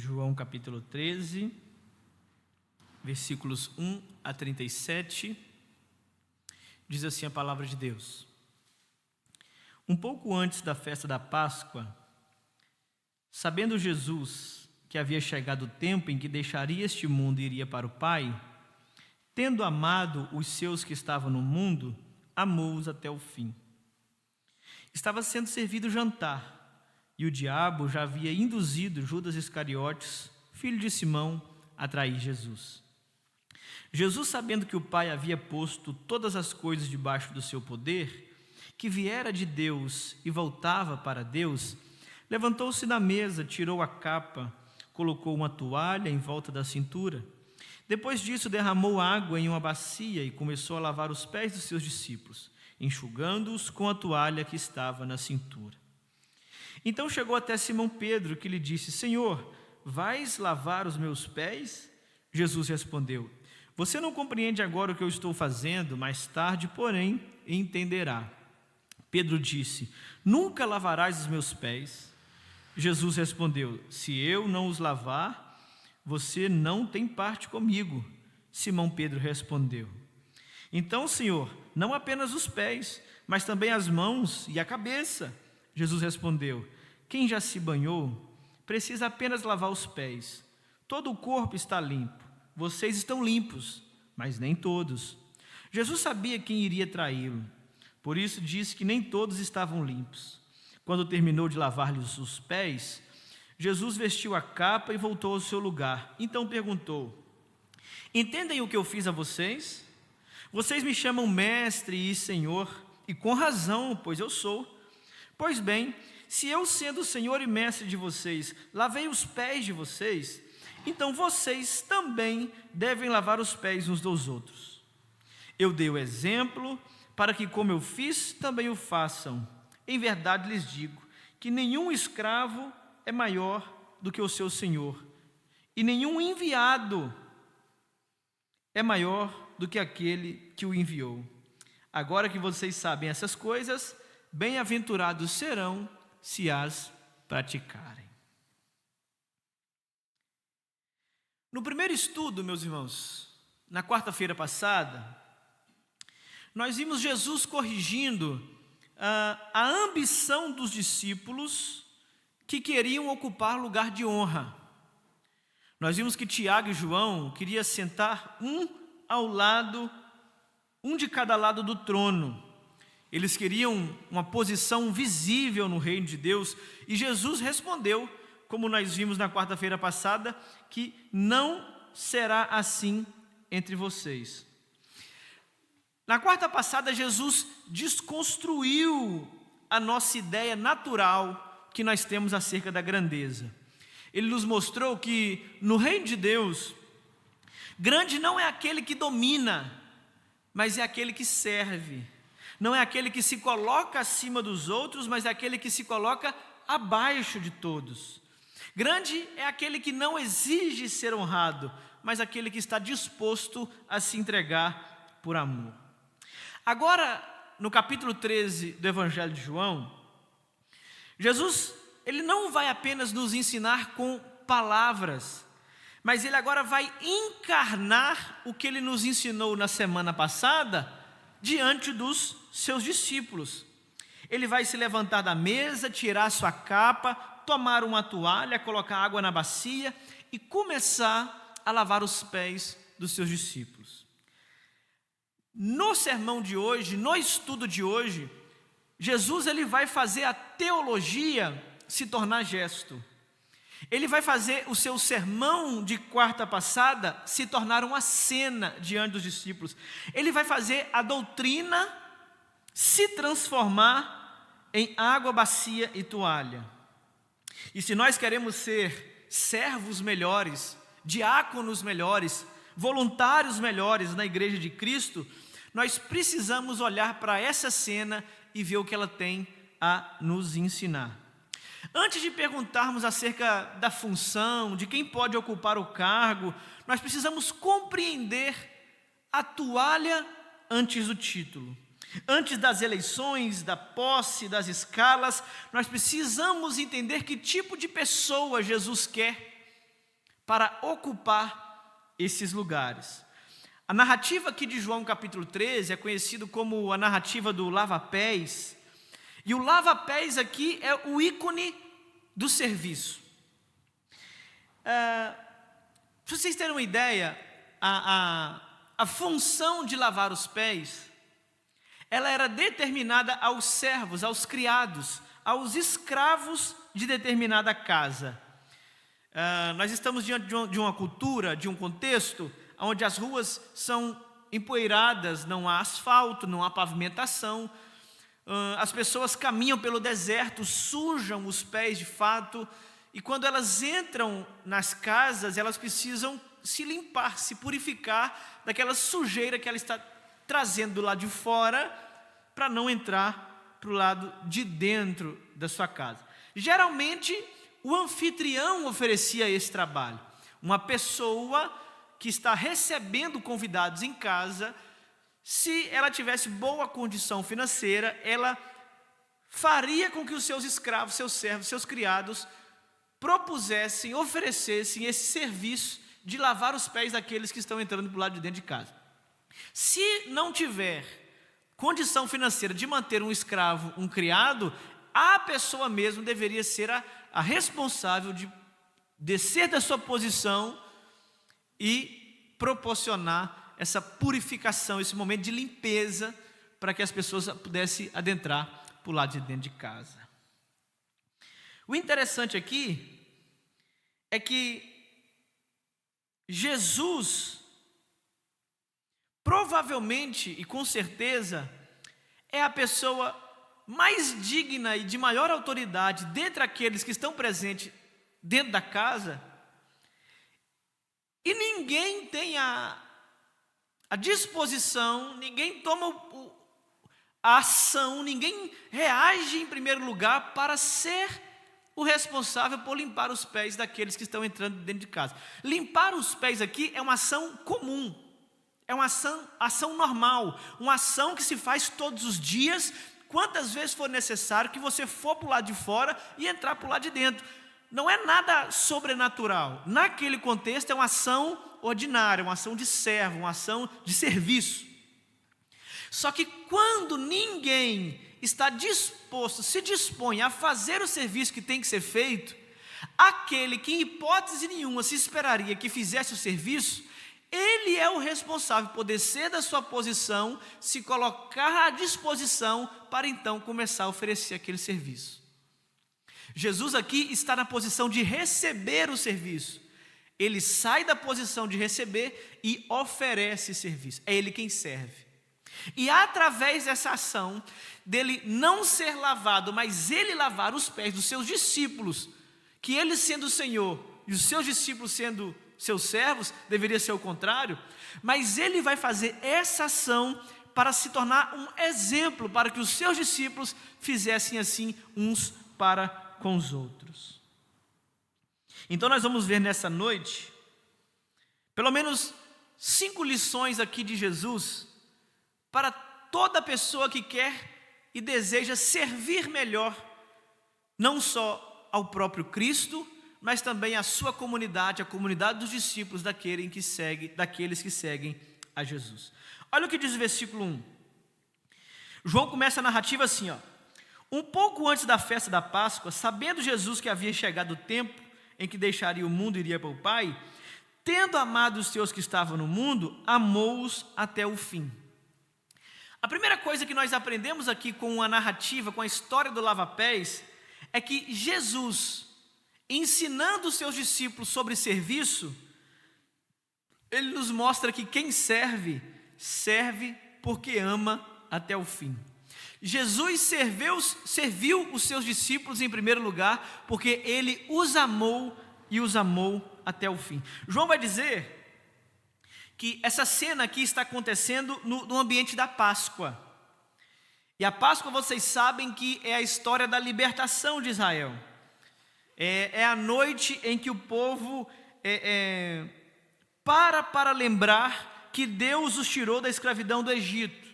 João capítulo 13, versículos 1 a 37, diz assim a palavra de Deus. Um pouco antes da festa da Páscoa, sabendo Jesus que havia chegado o tempo em que deixaria este mundo e iria para o Pai, tendo amado os seus que estavam no mundo, amou-os até o fim. Estava sendo servido o jantar, e o diabo já havia induzido Judas Iscariotes, filho de Simão, a trair Jesus. Jesus, sabendo que o Pai havia posto todas as coisas debaixo do seu poder, que viera de Deus e voltava para Deus, levantou-se da mesa, tirou a capa, colocou uma toalha em volta da cintura. Depois disso, derramou água em uma bacia e começou a lavar os pés dos seus discípulos, enxugando-os com a toalha que estava na cintura. Então chegou até Simão Pedro, que lhe disse: Senhor, vais lavar os meus pés? Jesus respondeu: Você não compreende agora o que eu estou fazendo, mais tarde, porém, entenderá. Pedro disse: Nunca lavarás os meus pés. Jesus respondeu: Se eu não os lavar, você não tem parte comigo. Simão Pedro respondeu: Então, Senhor, não apenas os pés, mas também as mãos e a cabeça. Jesus respondeu: Quem já se banhou, precisa apenas lavar os pés. Todo o corpo está limpo. Vocês estão limpos, mas nem todos. Jesus sabia quem iria traí-lo. Por isso disse que nem todos estavam limpos. Quando terminou de lavar-lhes os pés, Jesus vestiu a capa e voltou ao seu lugar. Então perguntou: Entendem o que eu fiz a vocês? Vocês me chamam mestre e senhor, e com razão, pois eu sou. Pois bem, se eu, sendo senhor e mestre de vocês, lavei os pés de vocês, então vocês também devem lavar os pés uns dos outros. Eu dei o exemplo para que, como eu fiz, também o façam. Em verdade lhes digo que nenhum escravo é maior do que o seu senhor, e nenhum enviado é maior do que aquele que o enviou. Agora que vocês sabem essas coisas, bem-aventurados serão se as praticarem. No primeiro estudo, meus irmãos, na quarta-feira passada, nós vimos Jesus corrigindo a ambição dos discípulos que queriam ocupar lugar de honra. Nós vimos que Tiago e João queriam sentar um de cada lado do trono. Eles queriam uma posição visível no reino de Deus, e Jesus respondeu, como nós vimos na quarta-feira passada, que não será assim entre vocês. Na quarta passada, Jesus desconstruiu a nossa ideia natural que nós temos acerca da grandeza. Ele nos mostrou que no reino de Deus, grande não é aquele que domina, mas é aquele que serve. Não é aquele que se coloca acima dos outros, mas é aquele que se coloca abaixo de todos. Grande é aquele que não exige ser honrado, mas aquele que está disposto a se entregar por amor. Agora, no capítulo 13 do Evangelho de João, Jesus, ele não vai apenas nos ensinar com palavras, mas ele agora vai encarnar o que ele nos ensinou na semana passada diante dos seus discípulos. Ele vai se levantar da mesa, tirar sua capa, tomar uma toalha, colocar água na bacia e começar a lavar os pés dos seus discípulos. No sermão de hoje, no estudo de hoje, Jesus ele vai fazer a teologia se tornar gesto. Ele vai fazer o seu sermão de quarta passada se tornar uma cena diante dos discípulos. Ele vai fazer a doutrina se transformar em água, bacia e toalha. E se nós queremos ser servos melhores, diáconos melhores, voluntários melhores na igreja de Cristo, nós precisamos olhar para essa cena e ver o que ela tem a nos ensinar. Antes de perguntarmos acerca da função, de quem pode ocupar o cargo, nós precisamos compreender a toalha antes do título. Antes das eleições, da posse, das escalas, nós precisamos entender que tipo de pessoa Jesus quer para ocupar esses lugares. A narrativa aqui de João capítulo 13 é conhecido como a narrativa do lava-pés, e o lava-pés aqui é o ícone do serviço. Para vocês terem uma ideia, a função de lavar os pés, ela era determinada aos servos, aos criados, aos escravos de determinada casa. Nós estamos diante de uma cultura, de um contexto, onde as ruas são empoeiradas, não há asfalto, não há pavimentação, as pessoas caminham pelo deserto, sujam os pés de fato, e quando elas entram nas casas, elas precisam se limpar, se purificar daquela sujeira que ela está trazendo do lado de fora, para não entrar para o lado de dentro da sua casa. Geralmente, o anfitrião oferecia esse trabalho. Uma pessoa que está recebendo convidados em casa, se ela tivesse boa condição financeira, ela faria com que os seus escravos, seus servos, seus criados propusessem, oferecessem esse serviço de lavar os pés daqueles que estão entrando para o lado de dentro de casa. Se não tiver condição financeira de manter um escravo, um criado, a pessoa mesmo deveria ser a responsável de descer da sua posição e proporcionar essa purificação, esse momento de limpeza, para que as pessoas pudessem adentrar para o lado de dentro de casa. O interessante aqui é que Jesus, provavelmente e com certeza, é a pessoa mais digna e de maior autoridade dentre aqueles que estão presentes dentro da casa, e ninguém tem a disposição, ninguém toma a ação, ninguém reage em primeiro lugar para ser o responsável por limpar os pés daqueles que estão entrando dentro de casa. Limpar os pés aqui é uma ação comum, é uma ação normal, uma ação que se faz todos os dias, quantas vezes for necessário que você for para o lado de fora e entrar para o lado de dentro. Não é nada sobrenatural. Naquele contexto é uma ação ordinária, uma ação de servo, uma ação de serviço. Só que quando ninguém está disposto, se dispõe a fazer o serviço que tem que ser feito, aquele que em hipótese nenhuma se esperaria que fizesse o serviço, ele é o responsável por descer da sua posição, se colocar à disposição para então começar a oferecer aquele serviço. Jesus aqui está na posição de receber o serviço. Ele sai da posição de receber e oferece serviço. É ele quem serve. E através dessa ação, dele não ser lavado, mas ele lavar os pés dos seus discípulos, que ele sendo o Senhor e os seus discípulos sendo seus servos, deveria ser o contrário, mas ele vai fazer essa ação para se tornar um exemplo, para que os seus discípulos fizessem assim uns para com os outros. Então nós vamos ver nessa noite, pelo menos 5 lições aqui de Jesus, para toda pessoa que quer e deseja servir melhor, não só ao próprio Cristo, mas também à sua comunidade, a comunidade dos discípulos, daqueles que seguem a Jesus. Olha o que diz o versículo 1. João começa a narrativa assim, ó. Um pouco antes da festa da Páscoa, sabendo Jesus que havia chegado o tempo em que deixaria o mundo e iria para o Pai, tendo amado os seus que estavam no mundo, amou-os até o fim. A primeira coisa que nós aprendemos aqui com a narrativa, com a história do lava-pés, é que Jesus, ensinando os seus discípulos sobre serviço, ele nos mostra que quem serve, serve porque ama até o fim. Jesus serviu os seus discípulos em primeiro lugar, porque ele os amou e os amou até o fim. João vai dizer que essa cena aqui está acontecendo no ambiente da Páscoa. E a Páscoa, vocês sabem que é a história da libertação de Israel. É a noite em que o povo para lembrar que Deus os tirou da escravidão do Egito.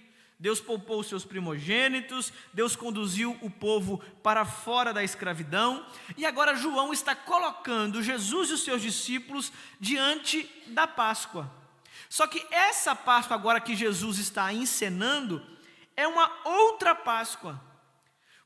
Deus poupou os seus primogênitos, Deus conduziu o povo para fora da escravidão, e agora João está colocando Jesus e os seus discípulos diante da Páscoa. Só que essa Páscoa agora que Jesus está encenando é uma outra Páscoa,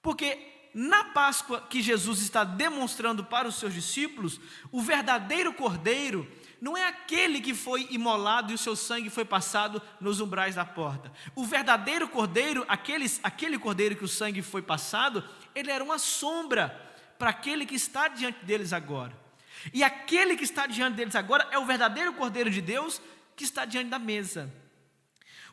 porque na Páscoa que Jesus está demonstrando para os seus discípulos, o verdadeiro cordeiro não é aquele que foi imolado e o seu sangue foi passado nos umbrais da porta. O verdadeiro cordeiro, aquele cordeiro que o sangue foi passado, ele era uma sombra para aquele que está diante deles agora. E aquele que está diante deles agora é o verdadeiro cordeiro de Deus que está diante da mesa.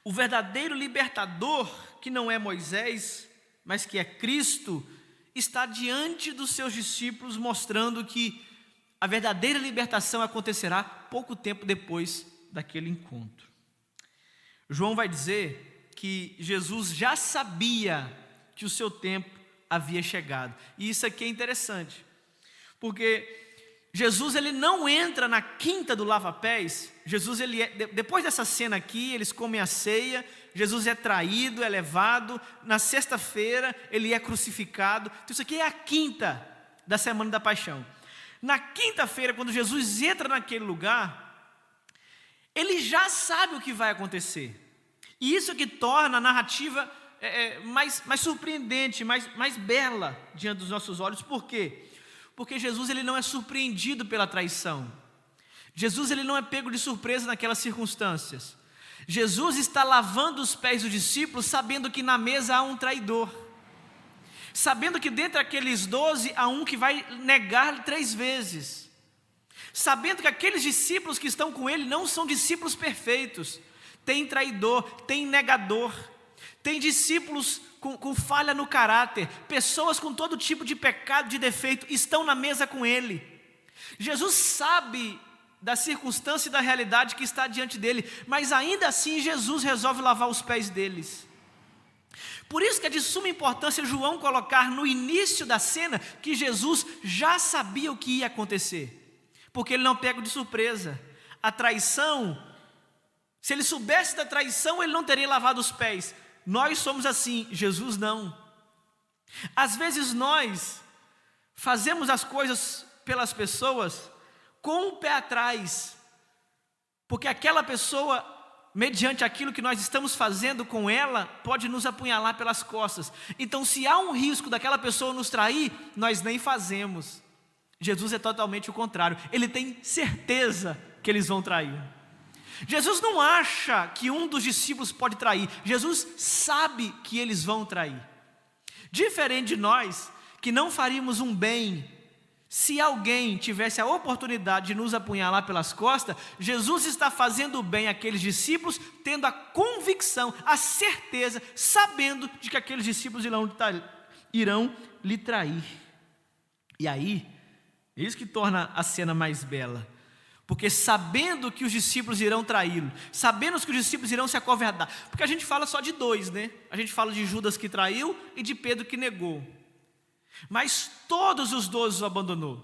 O verdadeiro libertador, que não é Moisés, mas que é Cristo, está diante dos seus discípulos, mostrando que a verdadeira libertação acontecerá pouco tempo depois daquele encontro. João vai dizer que Jesus já sabia que o seu tempo havia chegado. E isso aqui é interessante, porque Jesus ele não entra na quinta do lava-pés. Jesus depois dessa cena aqui, eles comem a ceia, Jesus é traído, é levado, na sexta-feira ele é crucificado. Então isso aqui é a quinta da semana da paixão. Na quinta-feira, quando Jesus entra naquele lugar, ele já sabe o que vai acontecer. E isso que torna a narrativa mais surpreendente, mais bela diante dos nossos olhos. Por quê? Porque Jesus ele não é surpreendido pela traição. Jesus ele não é pego de surpresa naquelas circunstâncias. Jesus está lavando os pés dos discípulos, sabendo que na mesa há um traidor. Sabendo que dentre aqueles 12 há um que vai negar 3 vezes. Sabendo que aqueles discípulos que estão com ele não são discípulos perfeitos. Tem traidor, tem negador, tem discípulos com falha no caráter, pessoas com todo tipo de pecado, de defeito, estão na mesa com ele. Jesus sabe da circunstância e da realidade que está diante dele, mas ainda assim Jesus resolve lavar os pés deles. Por isso que é de suma importância João colocar no início da cena que Jesus já sabia o que ia acontecer, porque ele não pega de surpresa. A traição, se ele soubesse da traição, ele não teria lavado os pés. Nós somos assim, Jesus não. Às vezes nós fazemos as coisas pelas pessoas com o pé atrás, porque aquela pessoa, mediante aquilo que nós estamos fazendo com ela, pode nos apunhalar pelas costas. Então se há um risco daquela pessoa nos trair, nós nem fazemos. Jesus é totalmente o contrário, ele tem certeza que eles vão trair. Jesus não acha que um dos discípulos pode trair, Jesus sabe que eles vão trair. Diferente de nós, que não faríamos um bem se alguém tivesse a oportunidade de nos apunhalar pelas costas, Jesus está fazendo o bem àqueles discípulos, tendo a convicção, a certeza, sabendo de que aqueles discípulos irão lhe trair. E aí, é isso que torna a cena mais bela. Porque sabendo que os discípulos irão traí-lo, sabendo que os discípulos irão se acovardar, porque a gente fala só de 2, né? A gente fala de Judas que traiu e de Pedro que negou. Mas todos os 12 o abandonou.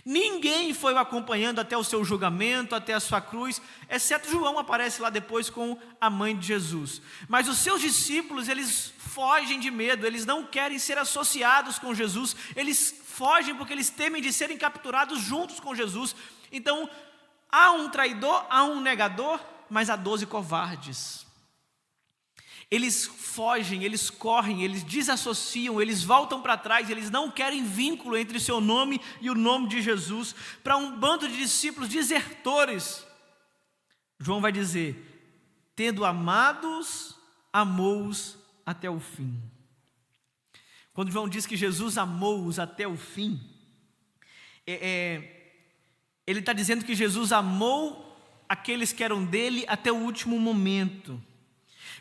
Ninguém foi o acompanhando até o seu julgamento, até a sua cruz, exceto João, aparece lá depois com a mãe de Jesus. Mas os seus discípulos, eles fogem de medo, eles não querem ser associados com Jesus, eles fogem porque eles temem de serem capturados juntos com Jesus. Então, há um traidor, há um negador, mas há 12 covardes. Eles fogem, eles correm, eles desassociam, eles voltam para trás, eles não querem vínculo entre o seu nome e o nome de Jesus. Para um bando de discípulos desertores, João vai dizer: tendo amados, amou-os até o fim. Quando João diz que Jesus amou-os até o fim, ele está dizendo que Jesus amou aqueles que eram dele até o último momento.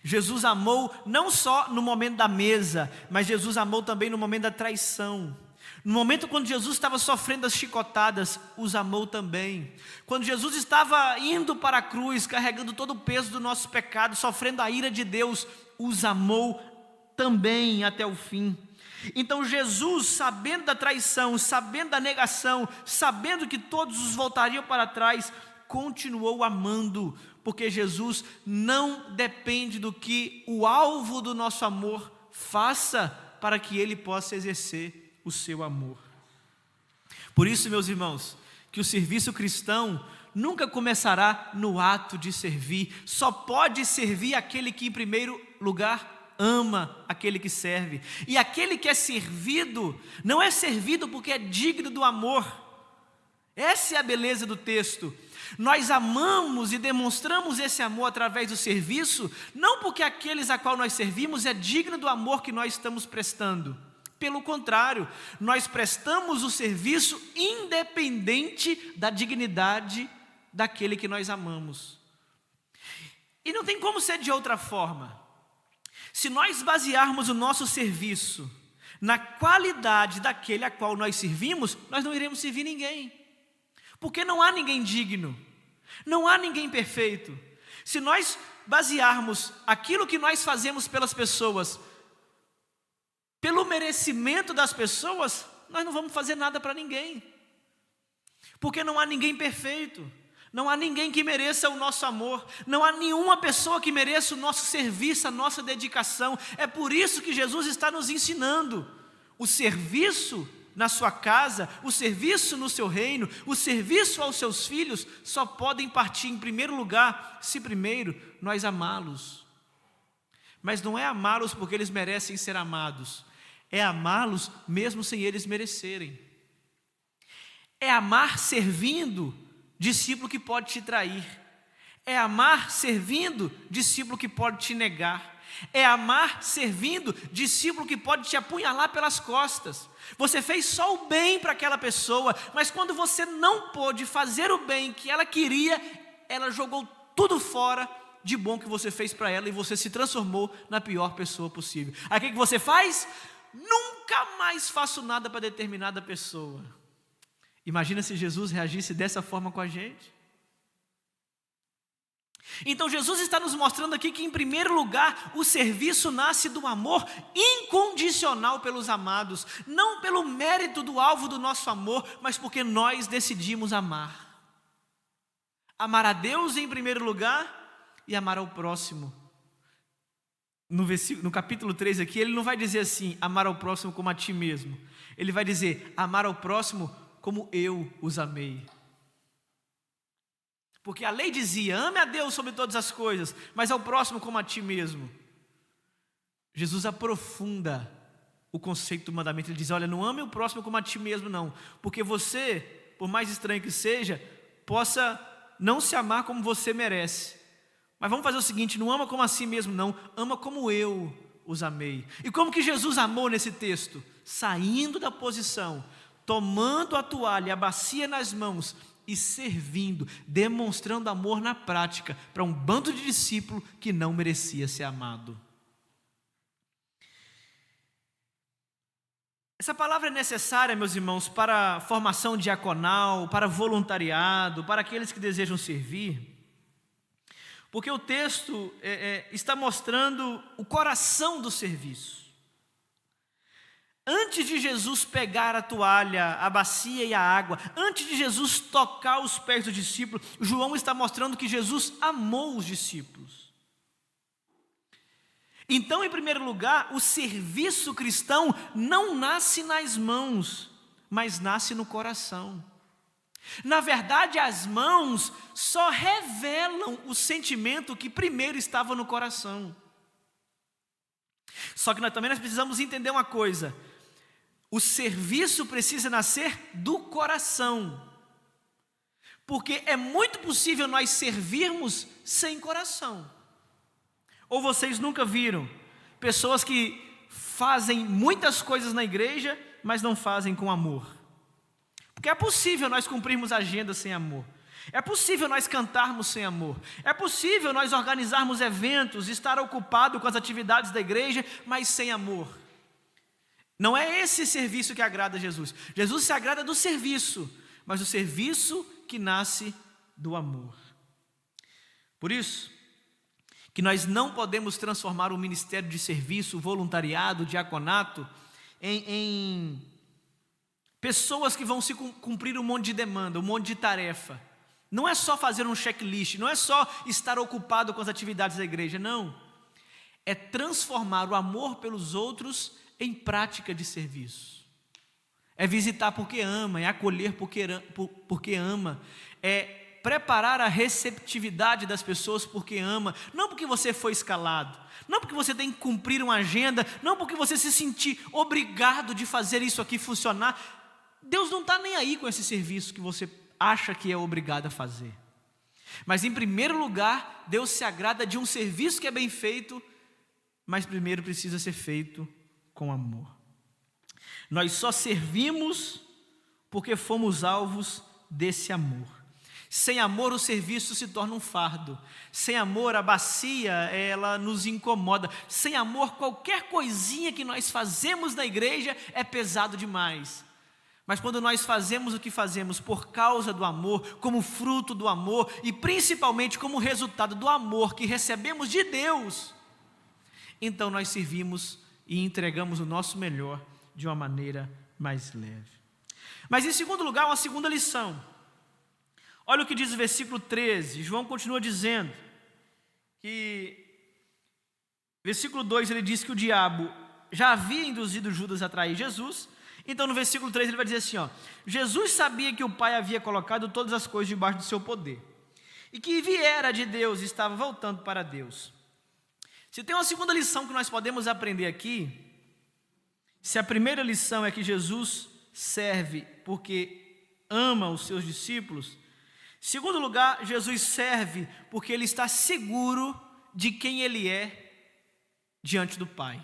Jesus amou não só no momento da mesa, mas Jesus amou também no momento da traição. No momento quando Jesus estava sofrendo as chicotadas, os amou também. Quando Jesus estava indo para a cruz, carregando todo o peso do nosso pecado, sofrendo a ira de Deus, os amou também até o fim. Então Jesus, sabendo da traição, sabendo da negação, sabendo que todos os voltariam para trás, continuou amando, porque Jesus não depende do que o alvo do nosso amor faça para que ele possa exercer o seu amor. Por isso, meus irmãos, que o serviço cristão nunca começará no ato de servir. Só pode servir aquele que, em primeiro lugar, ama aquele que serve. E aquele que é servido, não é servido porque é digno do amor. Essa é a beleza do texto. Nós amamos e demonstramos esse amor através do serviço, não porque aqueles a qual nós servimos é digno do amor que nós estamos prestando. Pelo contrário, nós prestamos o serviço independente da dignidade daquele que nós amamos. E não tem como ser de outra forma. Se nós basearmos o nosso serviço na qualidade daquele a qual nós servimos, nós não iremos servir ninguém. Porque não há ninguém digno, não há ninguém perfeito. Se nós basearmos aquilo que nós fazemos pelas pessoas pelo merecimento das pessoas, nós não vamos fazer nada para ninguém. Porque não há ninguém perfeito, não há ninguém que mereça o nosso amor, não há nenhuma pessoa que mereça o nosso serviço, a nossa dedicação. É por isso que Jesus está nos ensinando o serviço na sua casa, o serviço no seu reino, o serviço aos seus filhos, só podem partir em primeiro lugar, se primeiro nós amá-los. Mas não é amá-los porque eles merecem ser amados, é amá-los mesmo sem eles merecerem. É amar servindo discípulo que pode te trair. É amar servindo discípulo que pode te negar. É amar servindo discípulo que pode te apunhalar pelas costas. Você fez só o bem para aquela pessoa, mas quando você não pôde fazer o bem que ela queria, ela jogou tudo fora de bom que você fez para ela e você se transformou na pior pessoa possível. Aí o que você faz? Nunca mais faço nada para determinada pessoa. Imagina se Jesus reagisse dessa forma com a gente. Então Jesus está nos mostrando aqui que, em primeiro lugar, o serviço nasce do amor incondicional pelos amados, não pelo mérito do alvo do nosso amor, mas porque nós decidimos amar. Amar a Deus em primeiro lugar e amar ao próximo. No capítulo 3 aqui, ele não vai dizer assim, amar ao próximo como a ti mesmo. Ele vai dizer, amar ao próximo como eu os amei. Porque a lei dizia, ame a Deus sobre todas as coisas, mas ao próximo como a ti mesmo. Jesus aprofunda o conceito do mandamento. Ele diz, olha, não ame o próximo como a ti mesmo não. Porque você, por mais estranho que seja, possa não se amar como você merece. Mas vamos fazer o seguinte, não ama como a si mesmo não, ama como eu os amei. E como que Jesus amou nesse texto? Saindo da posição, tomando a toalha e a bacia nas mãos e servindo, demonstrando amor na prática para um bando de discípulos que não merecia ser amado. Essa palavra é necessária, meus irmãos, para a formação diaconal, para voluntariado, para aqueles que desejam servir, porque o texto está mostrando o coração do serviço. Antes de Jesus pegar a toalha, a bacia e a água, antes de Jesus tocar os pés do discípulo, João está mostrando que Jesus amou os discípulos. Então, em primeiro lugar, o serviço cristão não nasce nas mãos, mas nasce no coração. Na verdade, as mãos só revelam o sentimento que primeiro estava no coração. Só que nós precisamos entender uma coisa: o serviço precisa nascer do coração, porque é muito possível nós servirmos sem coração. Ou vocês nunca viram pessoas que fazem muitas coisas na igreja, mas não fazem com amor? Porque é possível nós cumprirmos a agenda sem amor. É possível nós cantarmos sem amor. É possível nós organizarmos eventos, estar ocupado com as atividades da igreja, mas sem amor. Não é esse serviço que agrada a Jesus. Jesus se agrada do serviço, mas o serviço que nasce do amor. Por isso que nós não podemos transformar o ministério de serviço, o voluntariado, o diaconato, em pessoas que vão se cumprir um monte de demanda, um monte de tarefa. Não é só fazer um checklist, não é só estar ocupado com as atividades da igreja, não. É transformar o amor pelos outros em prática de serviço. É visitar porque ama, é acolher porque ama, é preparar a receptividade das pessoas porque ama, não porque você foi escalado, não porque você tem que cumprir uma agenda, não porque você se sentir obrigado de fazer isso aqui funcionar. Deus não está nem aí com esse serviço que você acha que é obrigado a fazer. Mas em primeiro lugar, Deus se agrada de um serviço que é bem feito, mas primeiro precisa ser feito com amor. Nós só servimos porque fomos alvos desse amor. Sem amor o serviço se torna um fardo. Sem amor a bacia, ela nos incomoda. Sem amor qualquer coisinha que nós fazemos na igreja é pesado demais. Mas quando nós fazemos o que fazemos por causa do amor, como fruto do amor e principalmente como resultado do amor que recebemos de Deus, então nós servimos e entregamos o nosso melhor de uma maneira mais leve. Mas em segundo lugar, uma segunda lição. Olha o que diz o versículo 13, João continua dizendo que, versículo 2 ele diz que o diabo já havia induzido Judas a trair Jesus. Então no versículo 3 ele vai dizer assim, Jesus sabia que o Pai havia colocado todas as coisas debaixo do seu poder, e que viera de Deus e estava voltando para Deus. Se tem uma segunda lição que nós podemos aprender aqui, se a primeira lição é que Jesus serve porque ama os seus discípulos, em segundo lugar, Jesus serve porque ele está seguro de quem ele é diante do Pai.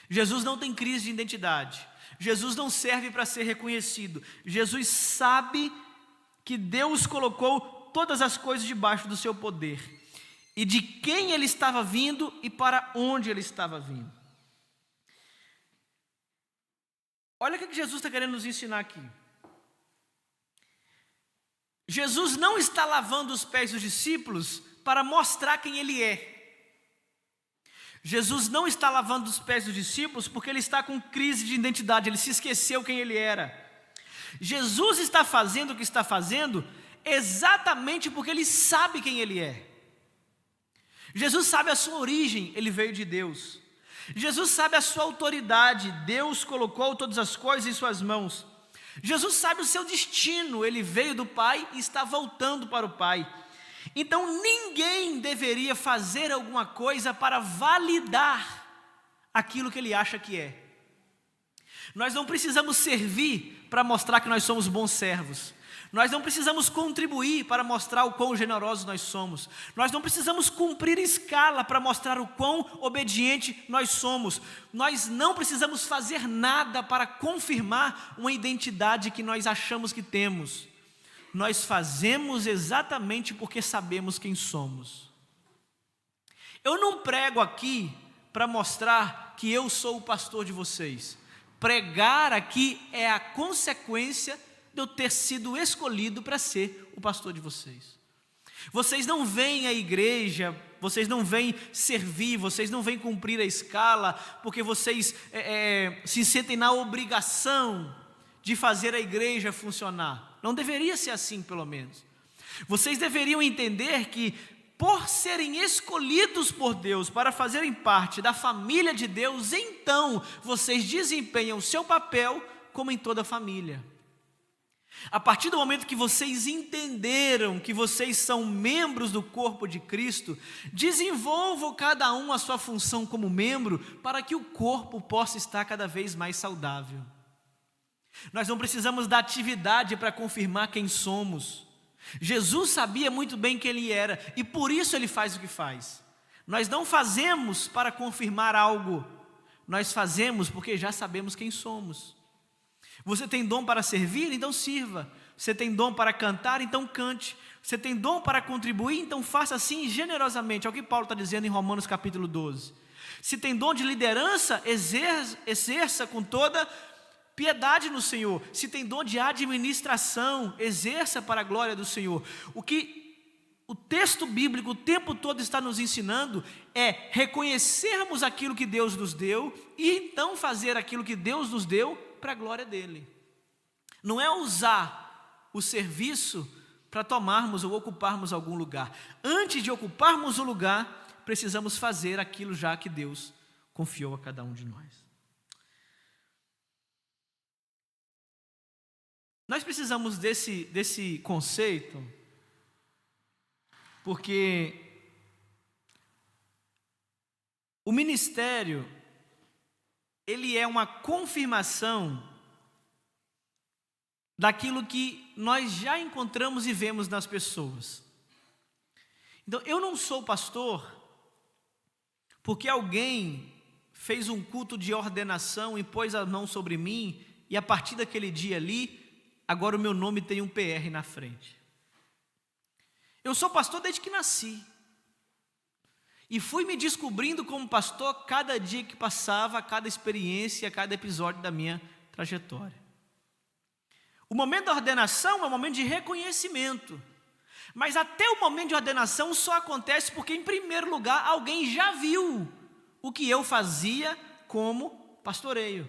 Jesus não tem crise de identidade. Jesus não serve para ser reconhecido. Jesus sabe que Deus colocou todas as coisas debaixo do seu poder, e de quem ele estava vindo e para onde ele estava vindo. Olha o que Jesus está querendo nos ensinar aqui. Jesus não está lavando os pés dos discípulos para mostrar quem ele é. Jesus não está lavando os pés dos discípulos porque ele está com crise de identidade, ele se esqueceu quem ele era. Jesus está fazendo o que está fazendo exatamente porque ele sabe quem ele é. Jesus sabe a sua origem, ele veio de Deus. Jesus sabe a sua autoridade, Deus colocou todas as coisas em suas mãos. Jesus sabe o seu destino, ele veio do Pai e está voltando para o Pai. Então ninguém deveria fazer alguma coisa para validar aquilo que ele acha que é. Nós não precisamos servir para mostrar que nós somos bons servos. Nós não precisamos contribuir para mostrar o quão generosos nós somos. Nós não precisamos cumprir escala para mostrar o quão obediente nós somos. Nós não precisamos fazer nada para confirmar uma identidade que nós achamos que temos. Nós fazemos exatamente porque sabemos quem somos. Eu não prego aqui para mostrar que eu sou o pastor de vocês. Pregar aqui é a consequência de eu ter sido escolhido para ser o pastor de vocês. Vocês não vêm à igreja, vocês não vêm servir, vocês não vêm cumprir a escala, porque vocês se sentem na obrigação de fazer a igreja funcionar. Não deveria ser assim, pelo menos. Vocês deveriam entender que, por serem escolhidos por Deus para fazerem parte da família de Deus, então vocês desempenham o seu papel como em toda a família. A partir do momento que vocês entenderam que vocês são membros do corpo de Cristo, desenvolvam cada um a sua função como membro para que o corpo possa estar cada vez mais saudável. Nós não precisamos da atividade para confirmar quem somos. Jesus sabia muito bem quem ele era e por isso ele faz o que faz. Nós não fazemos para confirmar algo, nós fazemos porque já sabemos quem somos. Você tem dom para servir? Então sirva. Você tem dom para cantar? Então cante. Você tem dom para contribuir? Então faça assim generosamente. É o que Paulo está dizendo em Romanos capítulo 12. Se tem dom de liderança, exerça com toda piedade no Senhor. Se tem dom de administração, exerça para a glória do Senhor. O que o texto bíblico o tempo todo está nos ensinando é reconhecermos aquilo que Deus nos deu e então fazer aquilo que Deus nos deu para a glória dele. Não é usar o serviço para tomarmos ou ocuparmos algum lugar. Antes de ocuparmos o lugar, precisamos fazer aquilo já que Deus confiou a cada um de nós. Nós precisamos desse conceito, porque o ministério, ele é uma confirmação daquilo que nós já encontramos e vemos nas pessoas. Então, eu não sou pastor porque alguém fez um culto de ordenação e pôs a mão sobre mim, e a partir daquele dia ali, agora o meu nome tem um PR na frente. Eu sou pastor desde que nasci. E fui me descobrindo como pastor cada dia que passava, cada experiência, cada episódio da minha trajetória. O momento da ordenação é um momento de reconhecimento. Mas até o momento de ordenação só acontece porque, em primeiro lugar, alguém já viu o que eu fazia como pastoreio.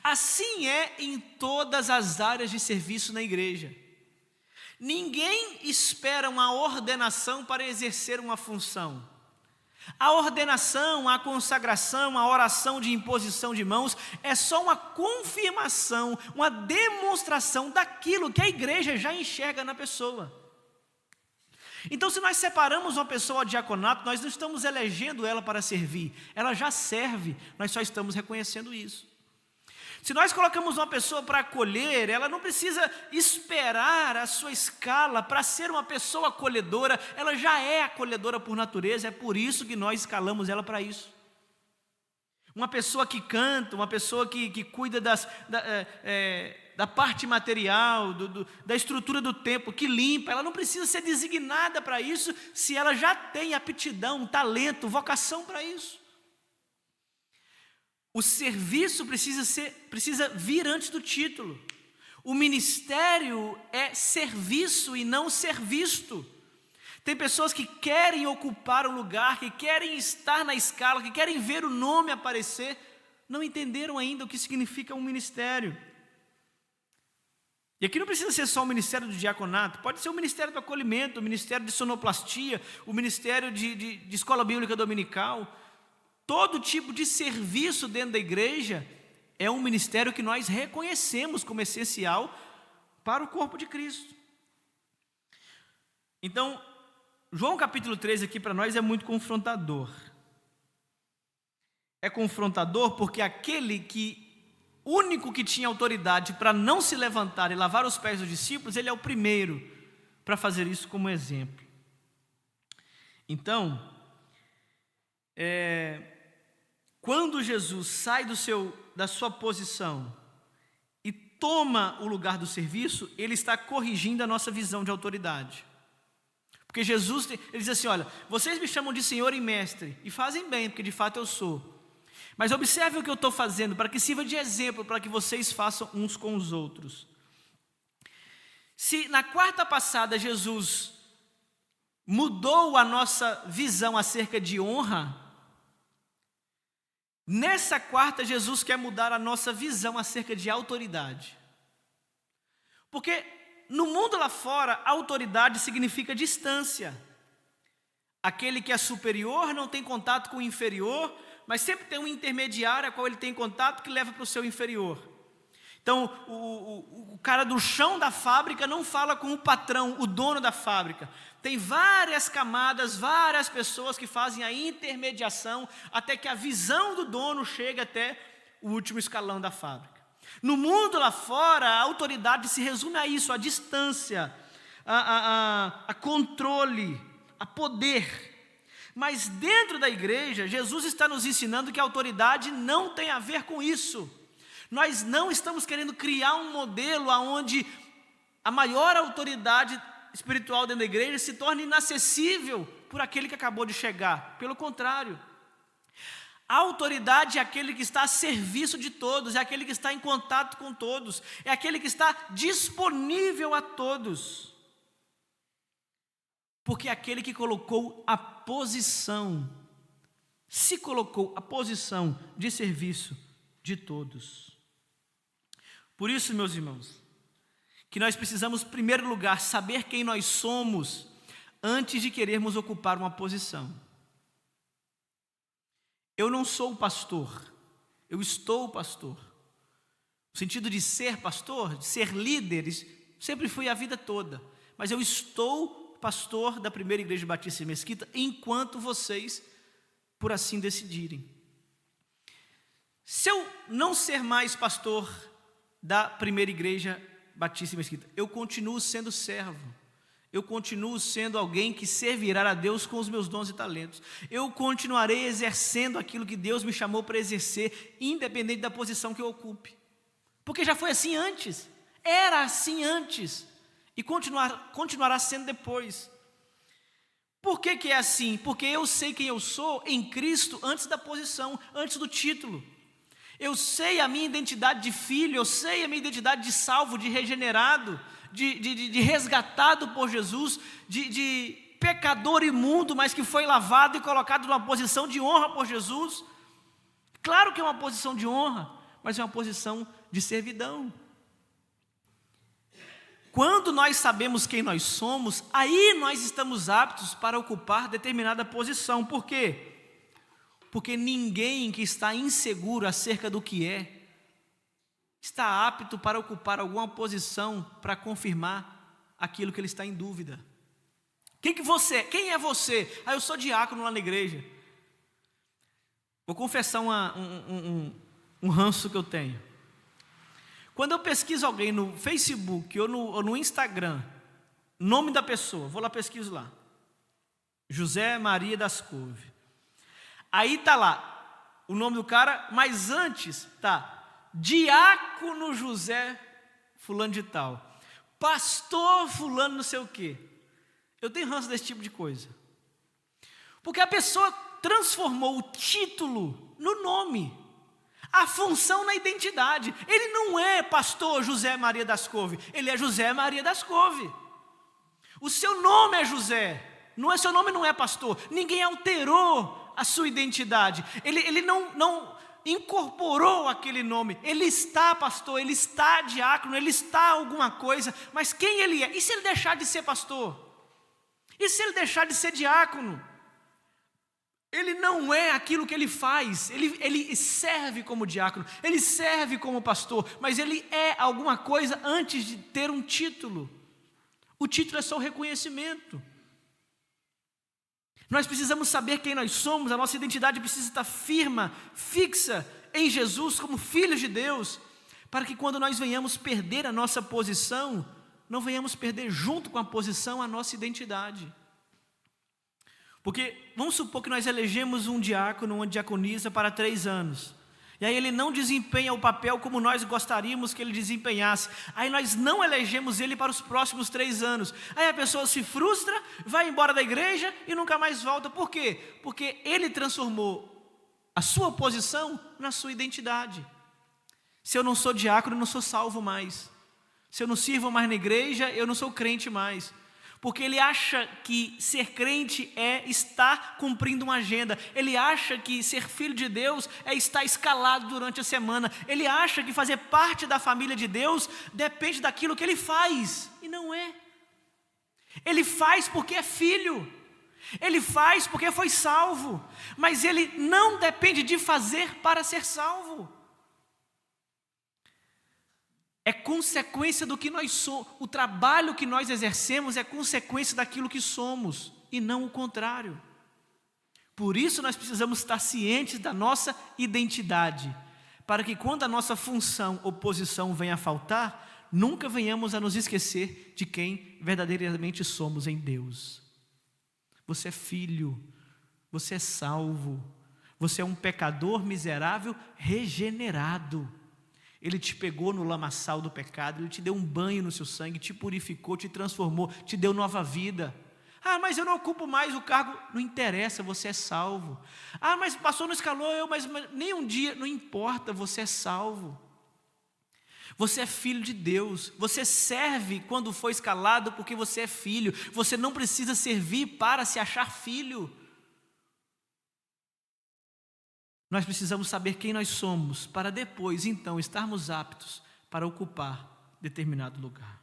Assim é em todas as áreas de serviço na igreja. Ninguém espera uma ordenação para exercer uma função. A ordenação, a consagração, a oração de imposição de mãos é só uma confirmação, uma demonstração daquilo que a igreja já enxerga na pessoa. Então, se nós separamos uma pessoa ao diaconato, nós não estamos elegendo ela para servir, ela já serve, nós só estamos reconhecendo isso. Se nós colocamos uma pessoa para acolher, ela não precisa esperar a sua escala para ser uma pessoa acolhedora, ela já é acolhedora por natureza, é por isso que nós escalamos ela para isso. Uma pessoa que canta, uma pessoa que cuida da parte material, da estrutura do templo, que limpa, ela não precisa ser designada para isso, se ela já tem aptidão, talento, vocação para isso. O serviço precisa vir antes do título. O ministério é serviço e não ser visto. Tem pessoas que querem ocupar o lugar, que querem estar na escala, que querem ver o nome aparecer, não entenderam ainda o que significa um ministério. E aqui não precisa ser só o ministério do diaconato, pode ser o ministério do acolhimento, o ministério de sonoplastia, o ministério de escola bíblica dominical. Todo tipo de serviço dentro da igreja é um ministério que nós reconhecemos como essencial para o corpo de Cristo. Então, João capítulo 13 aqui para nós é muito confrontador. É confrontador porque único que tinha autoridade para não se levantar e lavar os pés dos discípulos, ele é o primeiro para fazer isso como exemplo. Então, quando Jesus sai da sua posição e toma o lugar do serviço, ele está corrigindo a nossa visão de autoridade. Porque Jesus, ele diz assim, olha, vocês me chamam de Senhor e Mestre, e fazem bem, porque de fato eu sou. Mas observe o que eu estou fazendo, para que sirva de exemplo, para que vocês façam uns com os outros. Se na quarta passada Jesus mudou a nossa visão acerca de honra, nessa quarta Jesus quer mudar a nossa visão acerca de autoridade. Porque no mundo lá fora, autoridade significa distância. Aquele que é superior não tem contato com o inferior, mas sempre tem um intermediário a qual ele tem contato que leva para o seu inferior. Então, o cara do chão da fábrica não fala com o patrão, o dono da fábrica. Tem várias camadas, várias pessoas que fazem a intermediação até que a visão do dono chegue até o último escalão da fábrica. No mundo lá fora, a autoridade se resume a isso, a distância, a controle, a poder. Mas dentro da igreja, Jesus está nos ensinando que a autoridade não tem a ver com isso. Nós não estamos querendo criar um modelo onde a maior autoridade espiritual dentro da igreja se torne inacessível por aquele que acabou de chegar. Pelo contrário, a autoridade é aquele que está a serviço de todos, é aquele que está em contato com todos, é aquele que está disponível a todos. Porque é aquele que colocou a posição, se colocou a posição de serviço de todos. Por isso, meus irmãos, que nós precisamos, em primeiro lugar, saber quem nós somos antes de querermos ocupar uma posição. Eu não sou pastor, eu estou pastor. O sentido de ser pastor, de ser líder, sempre fui a vida toda. Mas eu estou pastor da Primeira Igreja Batista em Mesquita, enquanto vocês, por assim decidirem. Se eu não ser mais pastor da Primeira Igreja Batista em Mesquita, eu continuo sendo servo. Eu continuo sendo alguém que servirá a Deus com os meus dons e talentos. Eu continuarei exercendo aquilo que Deus me chamou para exercer, independente da posição que eu ocupe. Porque já foi assim antes, era assim antes, e continuará sendo depois. Por que é assim? Porque eu sei quem eu sou em Cristo antes da posição, antes do título. Eu sei a minha identidade de filho, eu sei a minha identidade de salvo, de regenerado, de resgatado por Jesus, de pecador imundo, mas que foi lavado e colocado numa posição de honra por Jesus. Claro que é uma posição de honra, mas é uma posição de servidão. Quando nós sabemos quem nós somos, aí nós estamos aptos para ocupar determinada posição. Por quê? Porque ninguém que está inseguro acerca do que é, está apto para ocupar alguma posição para confirmar aquilo que ele está em dúvida. Quem é você? Eu sou diácono lá na igreja. Vou confessar um ranço que eu tenho. Quando eu pesquiso alguém no Facebook ou no Instagram, nome da pessoa, vou lá, pesquiso lá, José Maria das Couve. Aí está lá o nome do cara, mas antes está Diácono José fulano de tal, pastor fulano não sei o quê. Eu tenho ranço desse tipo de coisa, porque a pessoa transformou o título no nome, a função na identidade. Ele não é pastor José Maria das Couve, ele é José Maria das Couve. O seu nome é José, seu nome não é pastor. Ninguém alterou a sua identidade, ele não incorporou aquele nome. Ele está pastor, ele está diácono, ele está alguma coisa, mas quem ele é? E se ele deixar de ser pastor? E se ele deixar de ser diácono? Ele não é aquilo que ele faz. Ele serve como diácono, ele serve como pastor, mas ele é alguma coisa antes de ter um título. O título é só o reconhecimento. Nós precisamos saber quem nós somos, a nossa identidade precisa estar fixa em Jesus como filhos de Deus, para que quando nós venhamos perder a nossa posição, não venhamos perder junto com a posição a nossa identidade. Porque vamos supor que nós elegemos um diácono, uma diaconisa para 3 anos, e aí ele não desempenha o papel como nós gostaríamos que ele desempenhasse. Aí nós não elegemos ele para os próximos 3 anos. Aí a pessoa se frustra, vai embora da igreja e nunca mais volta. Por quê? Porque ele transformou a sua posição na sua identidade. Se eu não sou diácono, eu não sou salvo mais. Se eu não sirvo mais na igreja, eu não sou crente mais. Porque ele acha que ser crente é estar cumprindo uma agenda. Ele acha que ser filho de Deus é estar escalado durante a semana. Ele acha que fazer parte da família de Deus depende daquilo que ele faz. E não é. Ele faz porque é filho. Ele faz porque foi salvo. Mas ele não depende de fazer para ser salvo. É consequência do que nós somos. O trabalho que nós exercemos é consequência daquilo que somos, e não o contrário. Por isso nós precisamos estar cientes da nossa identidade, para que quando a nossa função ou posição venha a faltar, nunca venhamos a nos esquecer de quem verdadeiramente somos em Deus. Você é filho, você é salvo, você é um pecador miserável regenerado. Ele te pegou no lamaçal do pecado, ele te deu um banho no seu sangue, te purificou, te transformou, te deu nova vida. Mas eu não ocupo mais o cargo. Não interessa, você é salvo. Mas o pastor não escalou mas nem um dia. Não importa, você é salvo. Você é filho de Deus. Você serve quando foi escalado porque você é filho. Você não precisa servir para se achar filho. Nós precisamos saber quem nós somos, para depois, então, estarmos aptos para ocupar determinado lugar.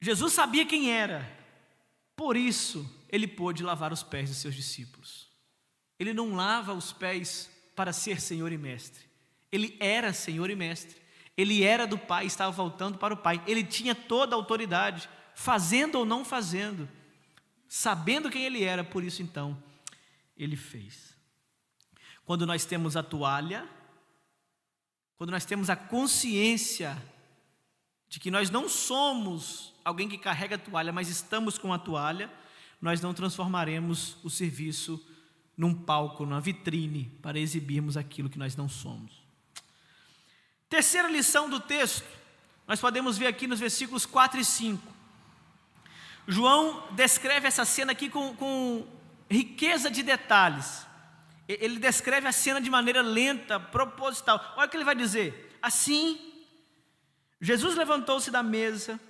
Jesus sabia quem era, por isso ele pôde lavar os pés dos seus discípulos. Ele não lava os pés para ser Senhor e Mestre. Ele era Senhor e Mestre. Ele era do Pai, estava voltando para o Pai. Ele tinha toda a autoridade, fazendo ou não fazendo, sabendo quem ele era, por isso então ele fez. Quando nós temos a toalha, quando nós temos a consciência de que nós não somos alguém que carrega a toalha, mas estamos com a toalha, nós não transformaremos o serviço num palco, numa vitrine, para exibirmos aquilo que nós não somos. Terceira lição do texto, nós podemos ver aqui nos versículos 4 e 5. João descreve essa cena aqui com riqueza de detalhes. Ele descreve a cena de maneira lenta, proposital. Olha o que ele vai dizer. Assim, Jesus levantou-se da mesa,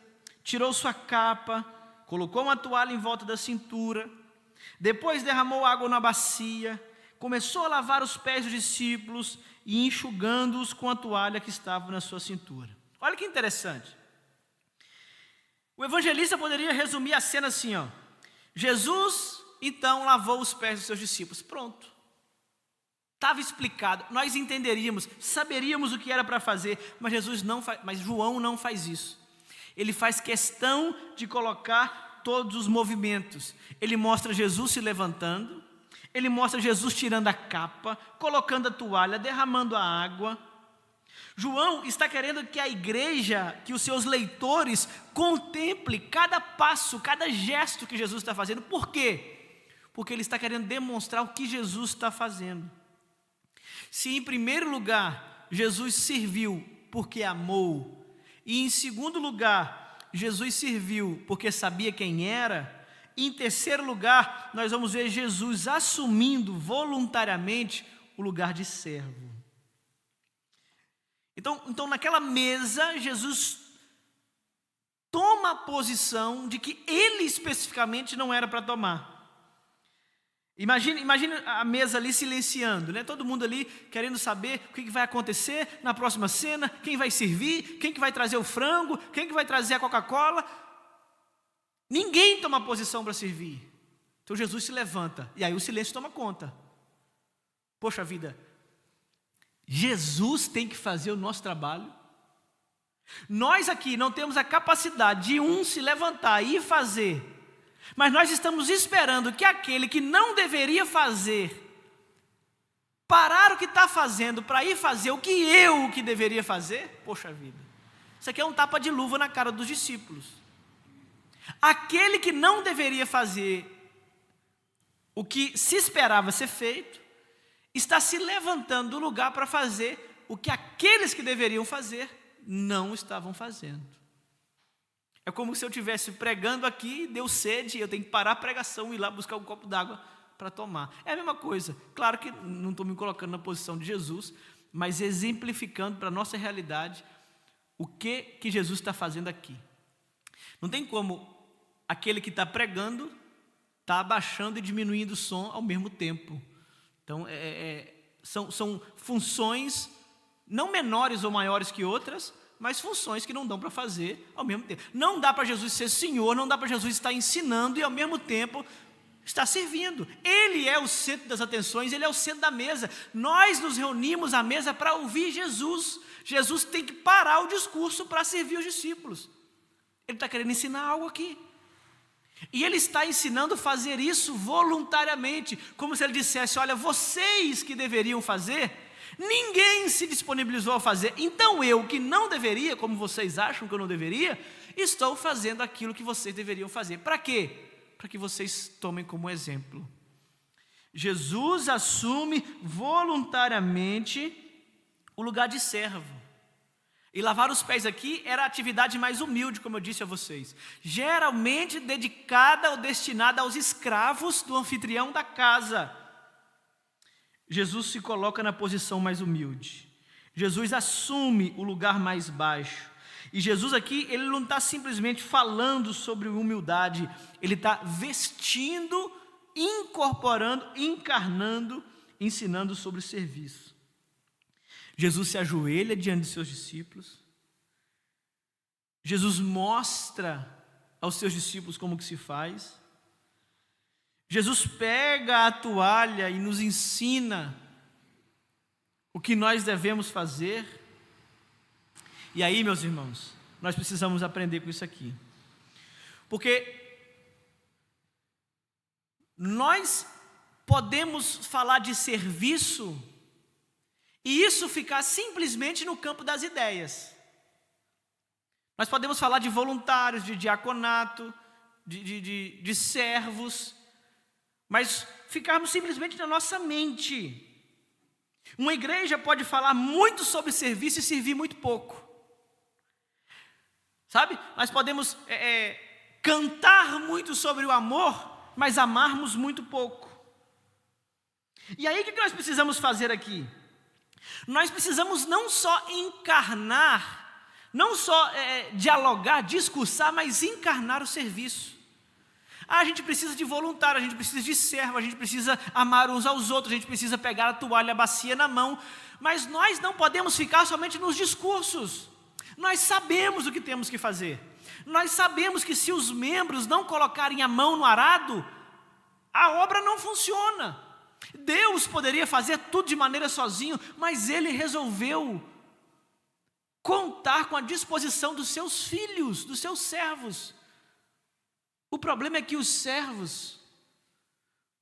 tirou sua capa, colocou uma toalha em volta da cintura, depois derramou água na bacia, começou a lavar os pés dos discípulos e enxugando-os com a toalha que estava na sua cintura. Olha que interessante. O evangelista poderia resumir a cena assim, ó. Jesus, então, lavou os pés dos seus discípulos. Pronto. Estava explicado. Nós entenderíamos, saberíamos o que era para fazer, mas mas João não faz isso. Ele faz questão de colocar todos os movimentos. Ele mostra Jesus se levantando, ele mostra Jesus tirando a capa, colocando a toalha, derramando a água. João está querendo que a igreja, que os seus leitores contemple cada passo, cada gesto que Jesus está fazendo. Por quê? Porque ele está querendo demonstrar o que Jesus está fazendo. Se em primeiro lugar Jesus serviu porque amou, e em segundo lugar Jesus serviu porque sabia quem era, e em terceiro lugar nós vamos ver Jesus assumindo voluntariamente o lugar de servo. Então naquela mesa, Jesus toma a posição de que ele especificamente não era para tomar. Imagine a mesa ali silenciando, né? Todo mundo ali querendo saber o que vai acontecer na próxima cena, quem vai servir, quem que vai trazer o frango, quem que vai trazer a Coca-Cola. Ninguém toma posição para servir. Então Jesus se levanta e aí o silêncio toma conta. Poxa vida, Jesus tem que fazer o nosso trabalho. Nós aqui não temos a capacidade de se levantar e fazer, mas nós estamos esperando que aquele que não deveria fazer, parar o que está fazendo para ir fazer o que deveria fazer. Poxa vida, isso aqui é um tapa de luva na cara dos discípulos. Aquele que não deveria fazer o que se esperava ser feito, está se levantando do lugar para fazer o que aqueles que deveriam fazer não estavam fazendo. É como se eu estivesse pregando aqui, deu sede, eu tenho que parar a pregação e ir lá buscar um copo d'água para tomar. É a mesma coisa. Claro que não estou me colocando na posição de Jesus, mas exemplificando para a nossa realidade o que Jesus está fazendo aqui. Não tem como aquele que está pregando está abaixando e diminuindo o som ao mesmo tempo. Então, são funções não menores ou maiores que outras, mas funções que não dão para fazer ao mesmo tempo. Não dá para Jesus ser Senhor, não dá para Jesus estar ensinando e ao mesmo tempo estar servindo. Ele é o centro das atenções, ele é o centro da mesa. Nós nos reunimos à mesa para ouvir Jesus. Jesus tem que parar o discurso para servir os discípulos. Ele está querendo ensinar algo aqui. E ele está ensinando a fazer isso voluntariamente, como se ele dissesse: olha, vocês que deveriam fazer, ninguém se disponibilizou a fazer, então eu que não deveria, como vocês acham que eu não deveria, estou fazendo aquilo que vocês deveriam fazer. Para quê? Para que vocês tomem como exemplo. Jesus assume voluntariamente o lugar de servo. E lavar os pés aqui era a atividade mais humilde, como eu disse a vocês, geralmente dedicada ou destinada aos escravos do anfitrião da casa. Jesus se coloca na posição mais humilde. Jesus assume o lugar mais baixo. E Jesus aqui, ele não está simplesmente falando sobre humildade, ele está vestindo, incorporando, encarnando, ensinando sobre o serviço. Jesus se ajoelha diante de seus discípulos. Jesus mostra aos seus discípulos como que se faz. Jesus pega a toalha e nos ensina o que nós devemos fazer. E aí, meus irmãos, nós precisamos aprender com isso aqui. Porque nós podemos falar de serviço e isso ficar simplesmente no campo das ideias. Nós podemos falar de voluntários, de diaconato, de servos, mas ficarmos simplesmente na nossa mente. Uma igreja pode falar muito sobre serviço e servir muito pouco. Sabe? Nós podemos cantar muito sobre o amor, mas amarmos muito pouco. E aí o que nós precisamos fazer aqui? Nós precisamos não só encarnar, não só dialogar, discursar, mas encarnar o serviço. A gente precisa de voluntário, a gente precisa de servo, a gente precisa amar uns aos outros, a gente precisa pegar a toalha, a bacia na mão, mas nós não podemos ficar somente nos discursos. Nós sabemos o que temos que fazer. Nós sabemos que se os membros não colocarem a mão no arado, a obra não funciona. Deus poderia fazer tudo de maneira sozinho, mas Ele resolveu contar com a disposição dos seus filhos, dos seus servos. O problema é que os servos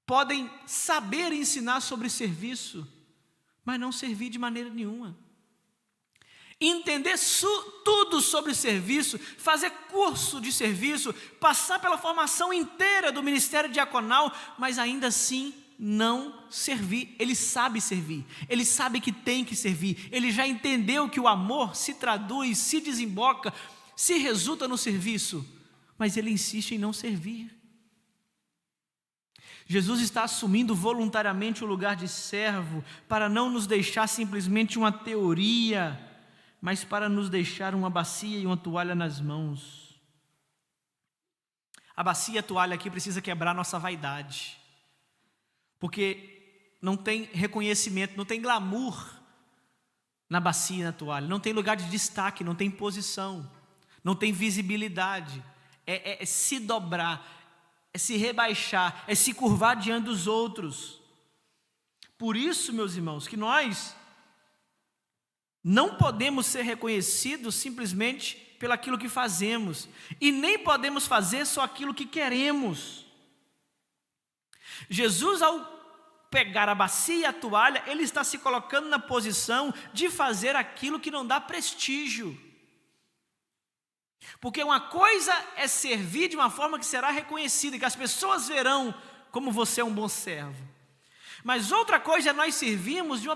podem saber ensinar sobre serviço, mas não servir de maneira nenhuma. Entender tudo sobre serviço, fazer curso de serviço, passar pela formação inteira do ministério diaconal, mas ainda assim não servir. Ele sabe servir, ele sabe que tem que servir, ele já entendeu que o amor se traduz, se desemboca, se resulta no serviço, mas ele insiste em não servir. Jesus está assumindo voluntariamente o lugar de servo para não nos deixar simplesmente uma teoria, mas para nos deixar uma bacia e uma toalha nas mãos. A bacia e a toalha aqui precisa quebrar nossa vaidade, porque não tem reconhecimento, não tem glamour na bacia e na toalha, não tem lugar de destaque, não tem posição, não tem visibilidade, é se dobrar, é se rebaixar, é se curvar diante dos outros. Por isso, meus irmãos, que nós não podemos ser reconhecidos simplesmente pelaquilo que fazemos, e nem podemos fazer só aquilo que queremos. Jesus, ao pegar a bacia e a toalha, ele está se colocando na posição de fazer aquilo que não dá prestígio. Porque uma coisa é servir de uma forma que será reconhecida, que as pessoas verão como você é um bom servo. Mas outra coisa é nós servirmos de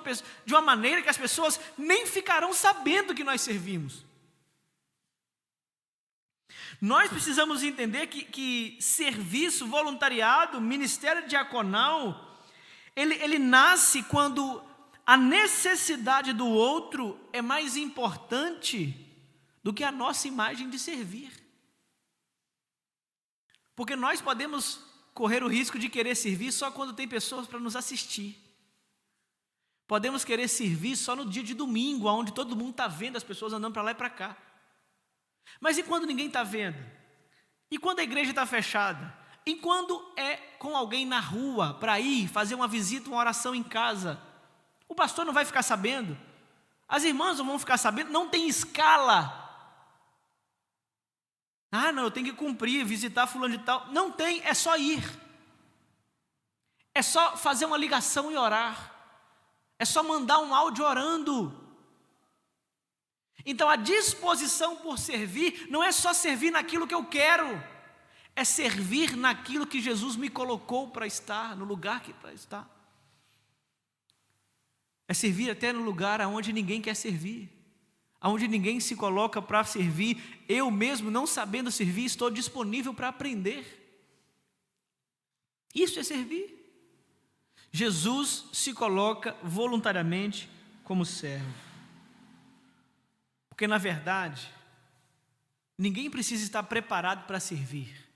uma maneira que as pessoas nem ficarão sabendo que nós servimos. Nós precisamos entender que serviço, voluntariado, ministério diaconal, ele nasce quando a necessidade do outro é mais importante do que a nossa imagem de servir. Porque nós podemos correr o risco de querer servir só quando tem pessoas para nos assistir. Podemos querer servir só no dia de domingo, onde todo mundo está vendo as pessoas andando para lá e para cá. Mas e quando ninguém está vendo? E quando a igreja está fechada? E quando é com alguém na rua, para ir fazer uma visita, uma oração em casa? O pastor não vai ficar sabendo? As irmãs não vão ficar sabendo? Não tem escala. Ah, não, eu tenho que cumprir, visitar fulano de tal. Não tem, é só ir. É só fazer uma ligação e orar. É só mandar um áudio orando. Então a disposição por servir não é só servir naquilo que eu quero, é servir naquilo que Jesus me colocou para estar, no lugar que para estar. É servir até no lugar onde ninguém quer servir, onde ninguém se coloca para servir. Eu mesmo, não sabendo servir, estou disponível para aprender. Isso é servir. Jesus se coloca voluntariamente como servo. Porque, na verdade, ninguém precisa estar preparado para servir,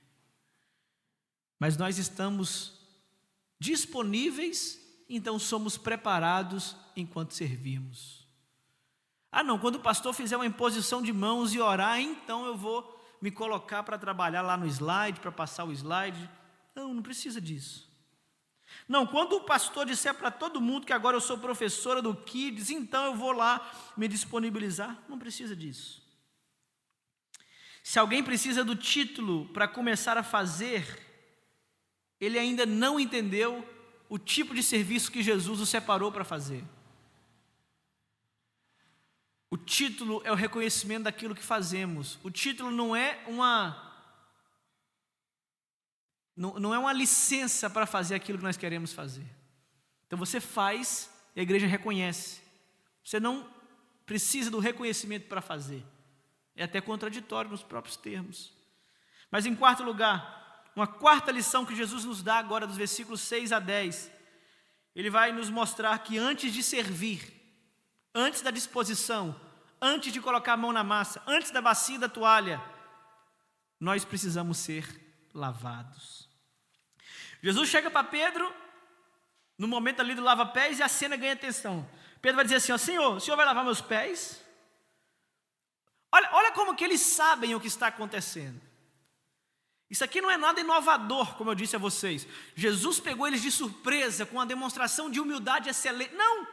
mas nós estamos disponíveis, então somos preparados enquanto servimos. Ah não, quando o pastor fizer uma imposição de mãos e orar, então eu vou me colocar para trabalhar lá no slide, para passar o slide. Não precisa disso. Não, quando o pastor disser para todo mundo que agora eu sou professora do Kids, então eu vou lá me disponibilizar. Não precisa disso. Se alguém precisa do título para começar a fazer, ele ainda não entendeu o tipo de serviço que Jesus o separou para fazer. O título é o reconhecimento daquilo que fazemos. O título não é uma licença para fazer aquilo que nós queremos fazer. Então você faz e a igreja reconhece. Você não precisa do reconhecimento para fazer. É até contraditório nos próprios termos. Mas em quarto lugar, uma quarta lição que Jesus nos dá agora dos versículos 6 a 10, ele vai nos mostrar que antes de servir, antes da disposição, antes de colocar a mão na massa, antes da bacia e da toalha, nós precisamos ser lavados. Jesus chega para Pedro, no momento ali do lava-pés, e a cena ganha atenção. Pedro vai dizer assim, ó, Senhor, o Senhor vai lavar meus pés? Olha como que eles sabem o que está acontecendo. Isso aqui não é nada inovador, como eu disse a vocês. Jesus pegou eles de surpresa, com uma demonstração de humildade excelente. Não!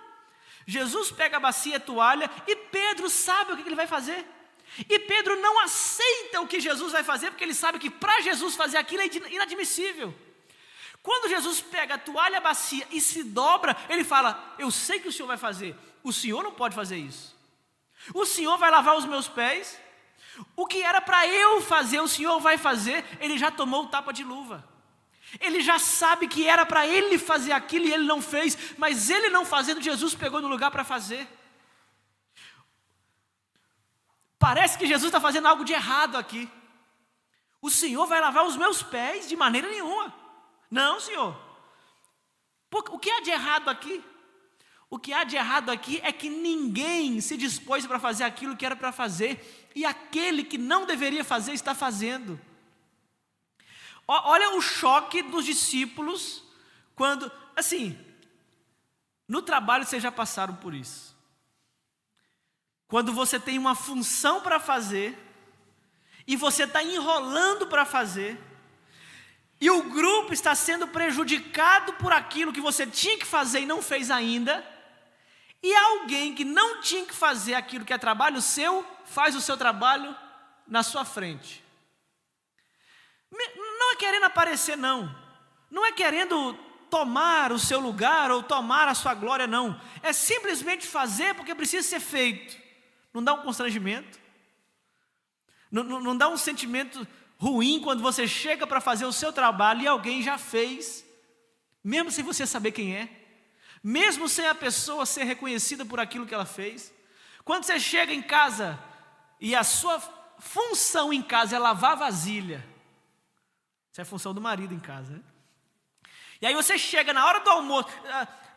Jesus pega a bacia e a toalha, e Pedro sabe o que ele vai fazer. E Pedro não aceita o que Jesus vai fazer, porque ele sabe que para Jesus fazer aquilo é inadmissível. Quando Jesus pega a toalha e a bacia e se dobra, ele fala, eu sei que o Senhor vai fazer, o Senhor não pode fazer isso. O Senhor vai lavar os meus pés, o que era para eu fazer, o Senhor vai fazer. Ele já tomou o tapa de luva. Ele já sabe que era para ele fazer aquilo e ele não fez, mas ele não fazendo, Jesus pegou no lugar para fazer. Parece que Jesus está fazendo algo de errado aqui. O Senhor vai lavar os meus pés? De maneira nenhuma. Não, Senhor. O que há de errado aqui? O que há de errado aqui é que ninguém se dispôs para fazer aquilo que era para fazer, e aquele que não deveria fazer está fazendo. Olha o choque dos discípulos quando, assim, no trabalho vocês já passaram por isso. Quando você tem uma função para fazer, e você está enrolando para fazer, e o grupo está sendo prejudicado por aquilo que você tinha que fazer e não fez ainda, e alguém que não tinha que fazer aquilo que é trabalho seu, faz o seu trabalho na sua frente. Não é querendo aparecer, não. Não é querendo tomar o seu lugar ou tomar a sua glória, não. É simplesmente fazer porque precisa ser feito. Não dá um constrangimento? Não dá um sentimento ruim quando você chega para fazer o seu trabalho e alguém já fez, mesmo sem você saber quem é? Mesmo sem a pessoa ser reconhecida por aquilo que ela fez? Quando você chega em casa e a sua função em casa é lavar vasilha, isso é a função do marido em casa, né? E aí você chega na hora do almoço,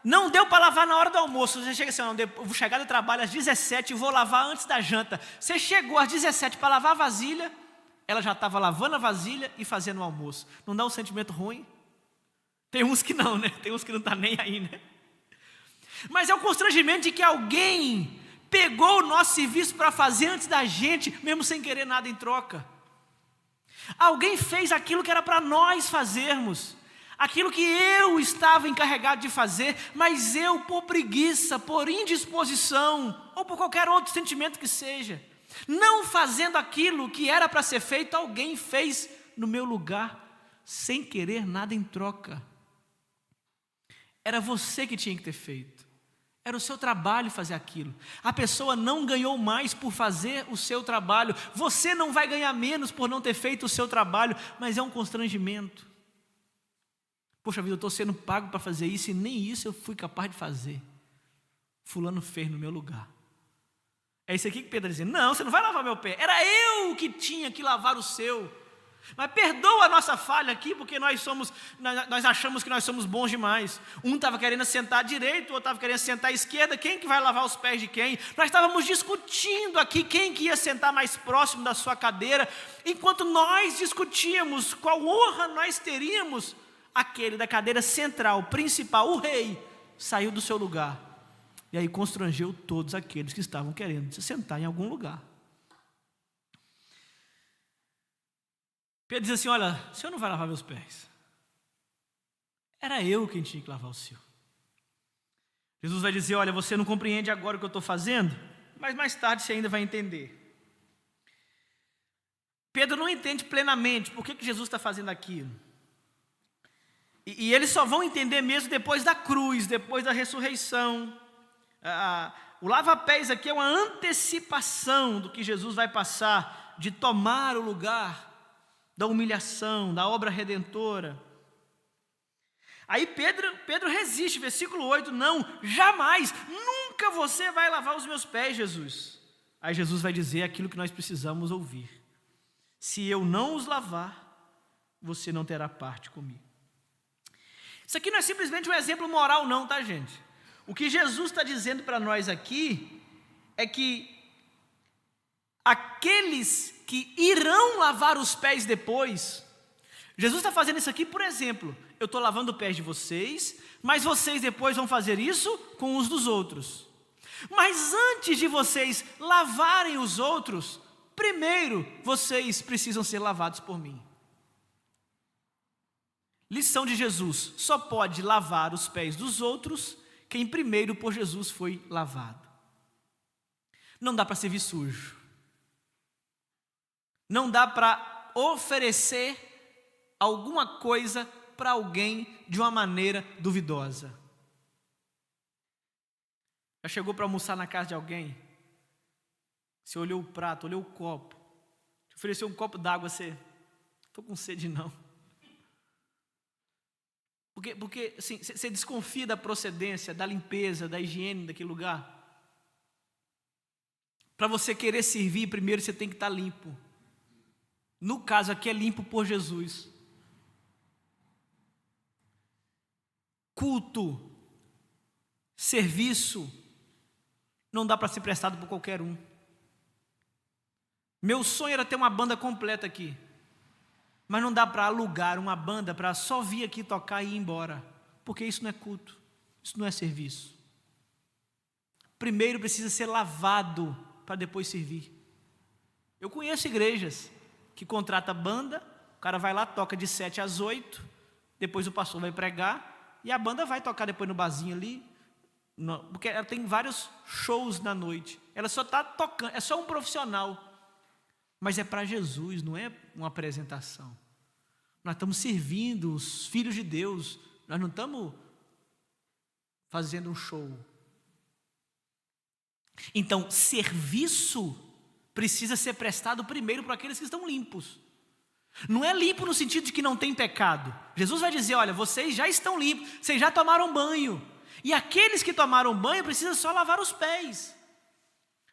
não deu para lavar na hora do almoço, você chega assim, não, eu vou chegar do trabalho às 17 e vou lavar antes da janta. Você chegou às 17 para lavar a vasilha, ela já estava lavando a vasilha e fazendo o almoço. Não dá um sentimento ruim? Tem uns que não, né? Tem uns que não estão nem aí, né? Mas é o constrangimento de que alguém pegou o nosso serviço para fazer antes da gente, mesmo sem querer nada em troca. Alguém fez aquilo que era para nós fazermos, aquilo que eu estava encarregado de fazer, mas eu, por preguiça, por indisposição, ou por qualquer outro sentimento que seja, não fazendo aquilo que era para ser feito, alguém fez no meu lugar, sem querer nada em troca. Era você que tinha que ter feito. Era o seu trabalho fazer aquilo. A pessoa não ganhou mais por fazer o seu trabalho. Você não vai ganhar menos por não ter feito o seu trabalho, mas é um constrangimento. Poxa vida, eu estou sendo pago para fazer isso e nem isso eu fui capaz de fazer. Fulano fez no meu lugar. É isso aqui que Pedro está dizendo. Não, você não vai lavar meu pé. Era eu que tinha que lavar o seu. Mas perdoa a nossa falha aqui, porque nós achamos que nós somos bons demais. Um estava querendo sentar à direita, o outro estava querendo sentar à esquerda. Quem que vai lavar os pés de quem? Nós estávamos discutindo aqui quem que ia sentar mais próximo da sua cadeira. Enquanto nós discutíamos qual honra nós teríamos, aquele da cadeira central, principal, o rei, saiu do seu lugar. E aí constrangeu todos aqueles que estavam querendo se sentar em algum lugar. Pedro diz assim: olha, o senhor não vai lavar meus pés. Era eu quem tinha que lavar o seu. Jesus vai dizer: olha, você não compreende agora o que eu estou fazendo, mas mais tarde você ainda vai entender. Pedro não entende plenamente por que Jesus está fazendo aquilo. E eles só vão entender mesmo depois da cruz, depois da ressurreição. O lava-pés aqui é uma antecipação do que Jesus vai passar, de tomar o lugar da humilhação, da obra redentora. Aí Pedro resiste, versículo 8, não, jamais, nunca você vai lavar os meus pés, Jesus. Aí Jesus vai dizer aquilo que nós precisamos ouvir: se eu não os lavar, você não terá parte comigo. Isso aqui não é simplesmente um exemplo moral não, tá, gente? O que Jesus está dizendo para nós aqui é que aqueles que irão lavar os pés depois, Jesus está fazendo isso aqui, por exemplo, eu estou lavando os pés de vocês, mas vocês depois vão fazer isso com os dos outros. Mas antes de vocês lavarem os outros, primeiro vocês precisam ser lavados por mim. Lição de Jesus: só pode lavar os pés dos outros quem primeiro por Jesus foi lavado. Não dá para servir sujo. Não dá para oferecer alguma coisa para alguém de uma maneira duvidosa. Já chegou para almoçar na casa de alguém? Você olhou o prato, olhou o copo, te ofereceu um copo d'água, você: estou com sede não. Porque assim, você desconfia da procedência, da limpeza, da higiene daquele lugar. Para você querer servir, primeiro você tem que estar limpo. No caso aqui é limpo por Jesus. Culto, serviço, não dá para ser prestado por qualquer um. Meu sonho era ter uma banda completa aqui, mas não dá para alugar uma banda para só vir aqui tocar e ir embora, porque isso não é culto, isso não é serviço. Primeiro precisa ser lavado para depois servir. Eu conheço igrejas que contrata banda, o cara vai lá, toca de 7 às 8, depois o pastor vai pregar e a banda vai tocar depois no barzinho ali, porque ela tem vários shows na noite, ela só está tocando, é só um profissional. Mas é para Jesus, não é uma apresentação. Nós estamos servindo os filhos de Deus, nós não estamos fazendo um show. Então, serviço precisa ser prestado primeiro para aqueles que estão limpos. Não é limpo no sentido de que não tem pecado. Jesus vai dizer: olha, vocês já estão limpos, vocês já tomaram banho. E aqueles que tomaram banho precisam só lavar os pés.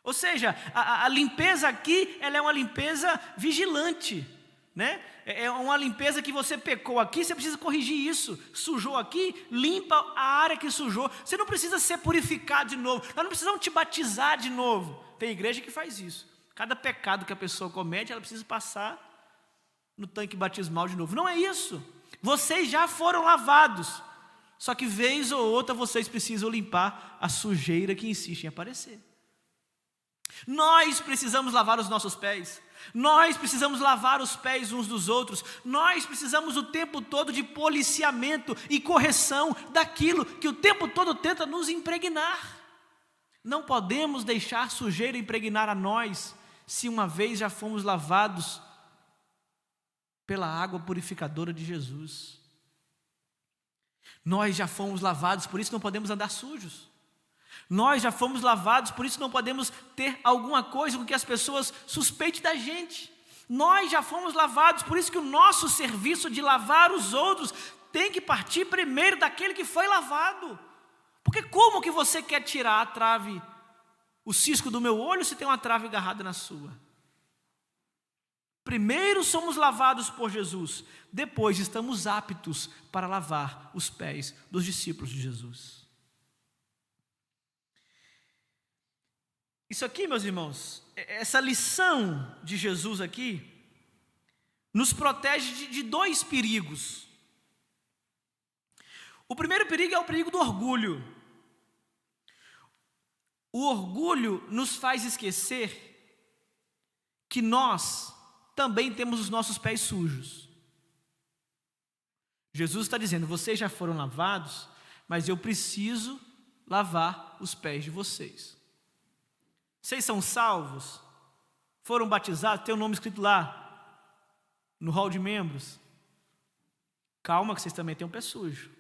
Ou seja, a limpeza aqui, ela é uma limpeza vigilante, né? É uma limpeza que você pecou aqui, você precisa corrigir isso. Sujou aqui, limpa a área que sujou. Você não precisa ser purificado de novo, nós não precisamos te batizar de novo. Tem igreja que faz isso. Cada pecado que a pessoa comete, ela precisa passar no tanque batismal de novo. Não é isso. Vocês já foram lavados, só que vez ou outra vocês precisam limpar a sujeira que insiste em aparecer. Nós precisamos lavar os nossos pés, nós precisamos lavar os pés uns dos outros, nós precisamos o tempo todo de policiamento e correção daquilo que o tempo todo tenta nos impregnar. Não podemos deixar sujeira impregnar a nós, se uma vez já fomos lavados pela água purificadora de Jesus. Nós já fomos lavados, por isso não podemos andar sujos. Nós já fomos lavados, por isso não podemos ter alguma coisa com que as pessoas suspeitem da gente. Nós já fomos lavados, por isso que o nosso serviço de lavar os outros tem que partir primeiro daquele que foi lavado. Porque como que você quer tirar a trave, o cisco do meu olho, se tem uma trave agarrada na sua? Primeiro somos lavados por Jesus, depois estamos aptos para lavar os pés dos discípulos de Jesus. Isso aqui, meus irmãos, essa lição de Jesus aqui, nos protege de dois perigos. O primeiro perigo é o perigo do orgulho. O orgulho nos faz esquecer que nós também temos os nossos pés sujos. Jesus está dizendo, vocês já foram lavados, mas eu preciso lavar os pés de vocês. Vocês são salvos? Foram batizados? Tem o nome escrito lá, no hall de membros. Calma que vocês também têm um pé sujo.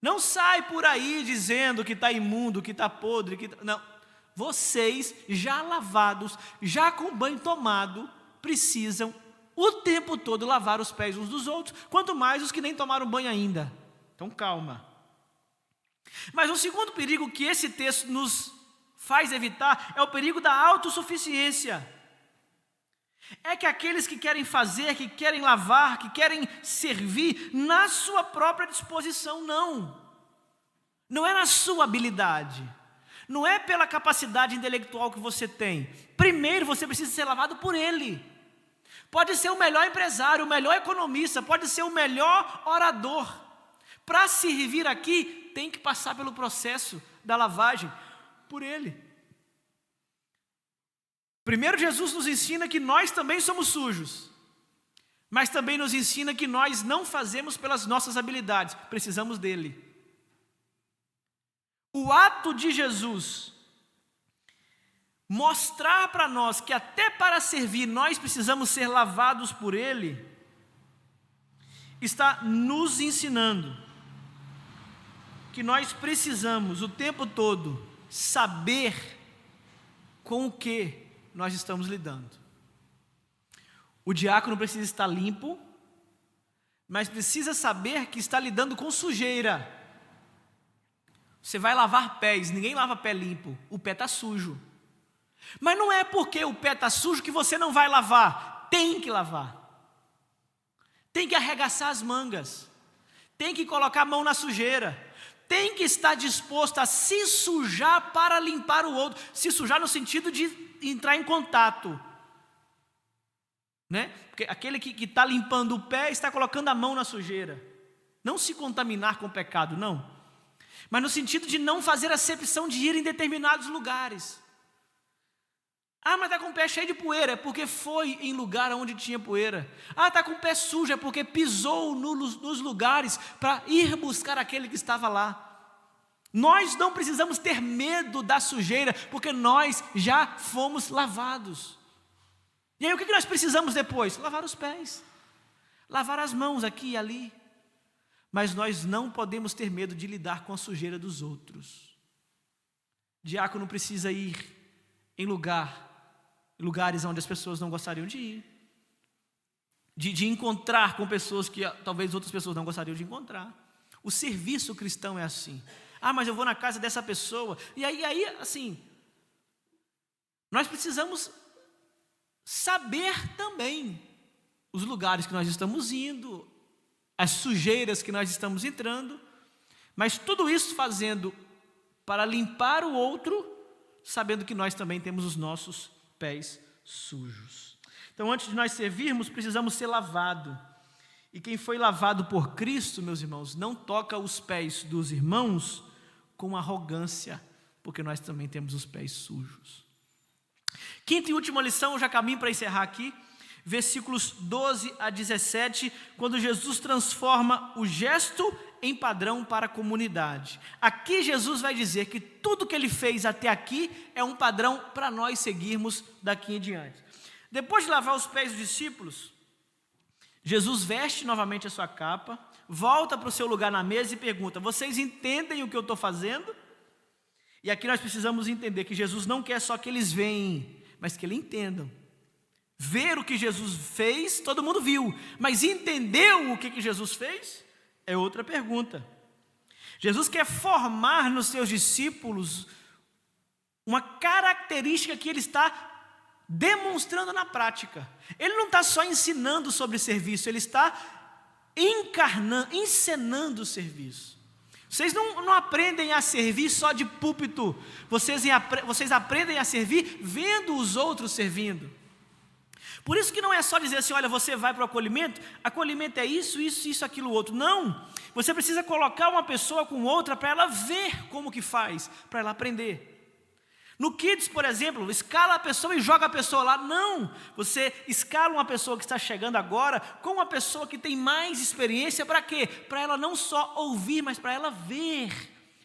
Não sai por aí dizendo que está imundo, que está podre, não. Vocês já lavados, já com banho tomado, precisam o tempo todo lavar os pés uns dos outros, quanto mais os que nem tomaram banho ainda. Então calma. Mas o segundo perigo que esse texto nos faz evitar é o perigo da autossuficiência. É que aqueles que querem fazer, que querem lavar, que querem servir na sua própria disposição, não é na sua habilidade, não é pela capacidade intelectual que você tem. Primeiro você precisa ser lavado por Ele. Pode ser o melhor empresário, o melhor economista, pode ser o melhor orador. Para servir aqui, tem que passar pelo processo da lavagem por Ele. Primeiro, Jesus nos ensina que nós também somos sujos, mas também nos ensina que nós não fazemos pelas nossas habilidades, precisamos dEle. O ato de Jesus mostrar para nós que até para servir nós precisamos ser lavados por Ele, está nos ensinando que nós precisamos o tempo todo saber com o que nós estamos lidando. O diácono precisa estar limpo, mas precisa saber que está lidando com sujeira. Você vai lavar pés, ninguém lava pé limpo, o pé está sujo. Mas não é porque o pé está sujo que você não vai lavar, tem que lavar. Tem que arregaçar as mangas, tem que colocar a mão na sujeira, tem que estar disposto a se sujar para limpar o outro. Se sujar no sentido de entrar em contato, né? Porque aquele que está limpando o pé está colocando a mão na sujeira. Não se contaminar com o pecado, não. Mas no sentido de não fazer acepção de ir em determinados lugares. Ah, mas está com o pé cheio de poeira, é porque foi em lugar onde tinha poeira. Ah, está com o pé sujo, é porque pisou nos lugares para ir buscar aquele que estava lá. Nós não precisamos ter medo da sujeira, porque nós já fomos lavados. E aí o que nós precisamos depois? Lavar os pés, lavar as mãos aqui e ali. Mas nós não podemos ter medo de lidar com a sujeira dos outros. O diácono precisa ir em lugares onde as pessoas não gostariam de ir, de encontrar com pessoas que talvez outras pessoas não gostariam de encontrar. O serviço cristão é assim. Ah, mas eu vou na casa dessa pessoa. E aí assim, nós precisamos saber também os lugares que nós estamos indo, as sujeiras que nós estamos entrando, mas tudo isso fazendo para limpar o outro, sabendo que nós também temos os nossos pés sujos. Então, antes de nós servirmos, precisamos ser lavados. E quem foi lavado por Cristo, meus irmãos, não toca os pés dos irmãos com arrogância, porque nós também temos os pés sujos. Quinta e última lição, eu já caminho para encerrar aqui, versículos 12 a 17, quando Jesus transforma o gesto em padrão para a comunidade. Aqui Jesus vai dizer que tudo que Ele fez até aqui é um padrão para nós seguirmos daqui em diante. Depois de lavar os pés dos discípulos, Jesus veste novamente a sua capa, volta para o seu lugar na mesa e pergunta: vocês entendem o que eu estou fazendo? E aqui nós precisamos entender que Jesus não quer só que eles veem, mas que eles entendam. Ver o que Jesus fez, todo mundo viu, mas entendeu o que Jesus fez? É outra pergunta. Jesus quer formar nos seus discípulos uma característica que Ele está demonstrando na prática. Ele não está só ensinando sobre serviço, Ele está encenando o serviço. Vocês não aprendem a servir só de púlpito, vocês aprendem a servir vendo os outros servindo. Por isso que não é só dizer assim: olha, você vai para o acolhimento é isso, aquilo, outro. Não, você precisa colocar uma pessoa com outra para ela ver como que faz, para ela aprender. No Kids, por exemplo, escala a pessoa e joga a pessoa lá. Não, você escala uma pessoa que está chegando agora com uma pessoa que tem mais experiência. Para quê? Para ela não só ouvir, mas para ela ver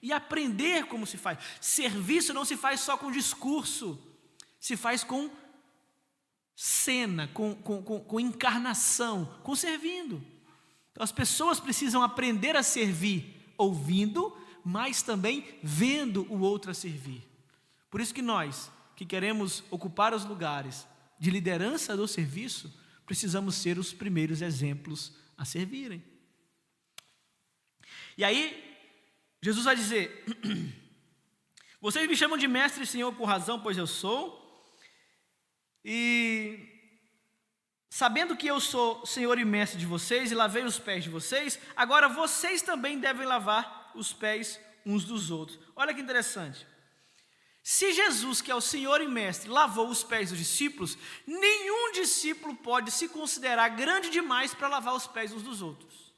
e aprender como se faz. Serviço não se faz só com discurso, se faz com cena, com encarnação, com servindo. Então, as pessoas precisam aprender a servir ouvindo, mas também vendo o outro a servir. Por isso que nós, que queremos ocupar os lugares de liderança do serviço, precisamos ser os primeiros exemplos a servirem. E aí, Jesus vai dizer: vocês me chamam de mestre e senhor por razão, pois eu sou, e sabendo que eu sou senhor e mestre de vocês e lavei os pés de vocês, agora vocês também devem lavar os pés uns dos outros. Olha que interessante. Se Jesus, que é o Senhor e Mestre, lavou os pés dos discípulos, nenhum discípulo pode se considerar grande demais para lavar os pés uns dos outros.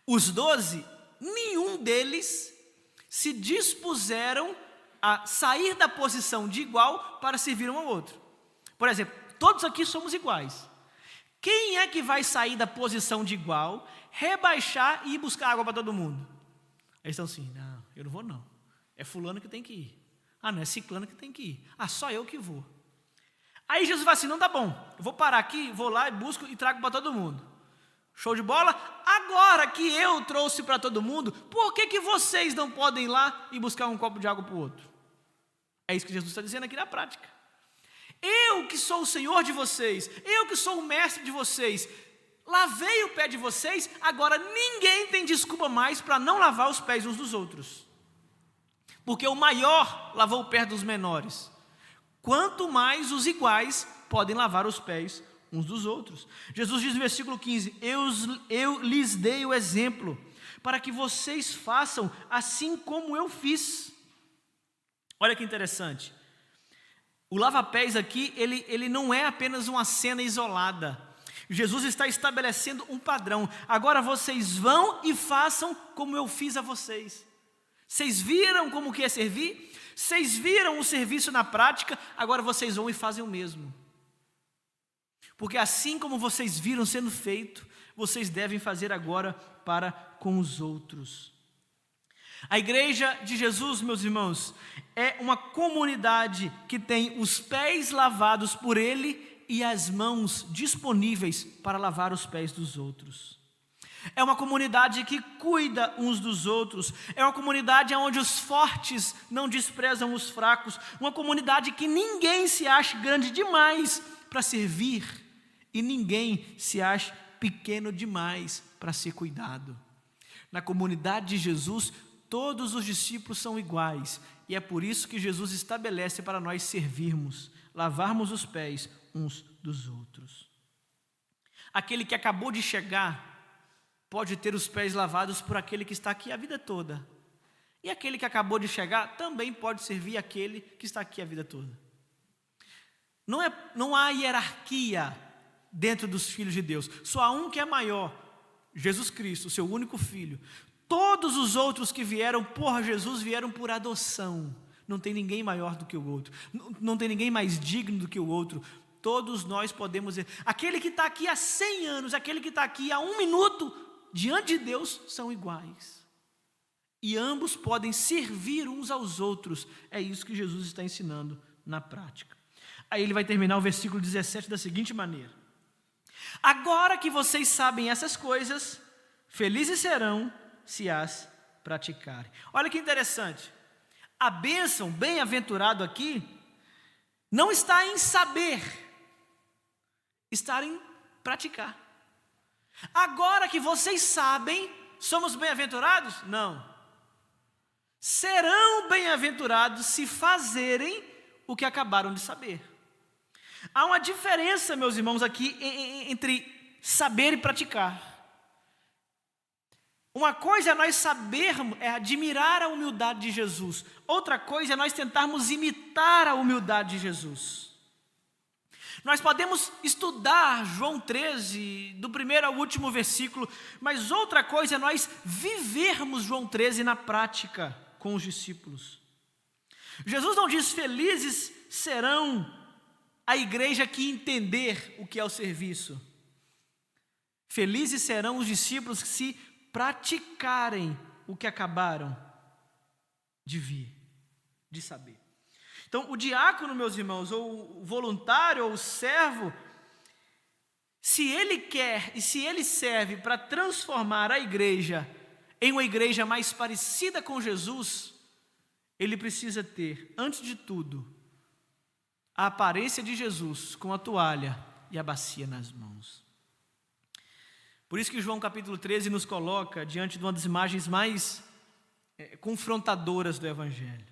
Os 12, nenhum deles se dispuseram a sair da posição de igual para servir um ao outro. Por exemplo, todos aqui somos iguais. Quem é que vai sair da posição de igual, rebaixar e ir buscar água para todo mundo? Eles estão assim: não, eu não vou não. É fulano que tem que ir. Ah, não, é ciclano que tem que ir. Ah, só eu que vou. Aí Jesus vai assim: não, tá bom, eu vou parar aqui, vou lá e busco e trago para todo mundo. Show de bola? Agora que eu trouxe para todo mundo, por que vocês não podem ir lá e buscar um copo de água para o outro? É isso que Jesus está dizendo aqui na prática. Eu que sou o Senhor de vocês, eu que sou o mestre de vocês, lavei o pé de vocês, agora ninguém tem desculpa mais para não lavar os pés uns dos outros. Porque o maior lavou o pé dos menores, quanto mais os iguais podem lavar os pés uns dos outros. Jesus diz no versículo 15: eu lhes dei o exemplo, para que vocês façam assim como eu fiz. Olha que interessante. O lava-pés aqui, ele não é apenas uma cena isolada. Jesus está estabelecendo um padrão. Agora vocês vão e façam como eu fiz a vocês. Vocês viram como que é servir? Vocês viram o serviço na prática? Agora vocês vão e fazem o mesmo. Porque assim como vocês viram sendo feito, vocês devem fazer agora para com os outros. A igreja de Jesus, meus irmãos, é uma comunidade que tem os pés lavados por Ele e as mãos disponíveis para lavar os pés dos outros. É uma comunidade que cuida uns dos outros. É uma comunidade onde os fortes não desprezam os fracos. Uma comunidade que ninguém se acha grande demais para servir e ninguém se acha pequeno demais para ser cuidado. Na comunidade de Jesus, todos os discípulos são iguais. E é por isso que Jesus estabelece para nós servirmos, lavarmos os pés uns dos outros. Aquele que acabou de chegar pode ter os pés lavados por aquele que está aqui a vida toda. E aquele que acabou de chegar também pode servir aquele que está aqui a vida toda. Não há hierarquia dentro dos filhos de Deus. Só há um que é maior, Jesus Cristo, o seu único filho. Todos os outros que vieram por Jesus vieram por adoção. Não tem ninguém maior do que o outro. Não tem ninguém mais digno do que o outro. Todos nós podemos dizer, aquele que está aqui há 100 anos, aquele que está aqui há 1 minuto, diante de Deus são iguais. E ambos podem servir uns aos outros. É isso que Jesus está ensinando na prática. Aí ele vai terminar o versículo 17 da seguinte maneira: agora que vocês sabem essas coisas, felizes serão se as praticarem. Olha que interessante. A bênção, bem-aventurado aqui, não está em saber, está em praticar. Agora que vocês sabem, somos bem-aventurados? Não. Serão bem-aventurados se fazerem o que acabaram de saber. Há uma diferença, meus irmãos, aqui entre saber e praticar. Uma coisa é nós sabermos, é admirar a humildade de Jesus. Outra coisa é nós tentarmos imitar a humildade de Jesus. Nós podemos estudar João 13, do primeiro ao último versículo, mas outra coisa é nós vivermos João 13 na prática com os discípulos. Jesus não diz: felizes serão a igreja que entender o que é o serviço. Felizes serão os discípulos que se praticarem o que acabaram de vir, de saber. Então, o diácono, meus irmãos, ou o voluntário, ou o servo, se ele quer e se ele serve para transformar a igreja em uma igreja mais parecida com Jesus, ele precisa ter, antes de tudo, a aparência de Jesus com a toalha e a bacia nas mãos. Por isso que João capítulo 13 nos coloca diante de uma das imagens mais confrontadoras do Evangelho.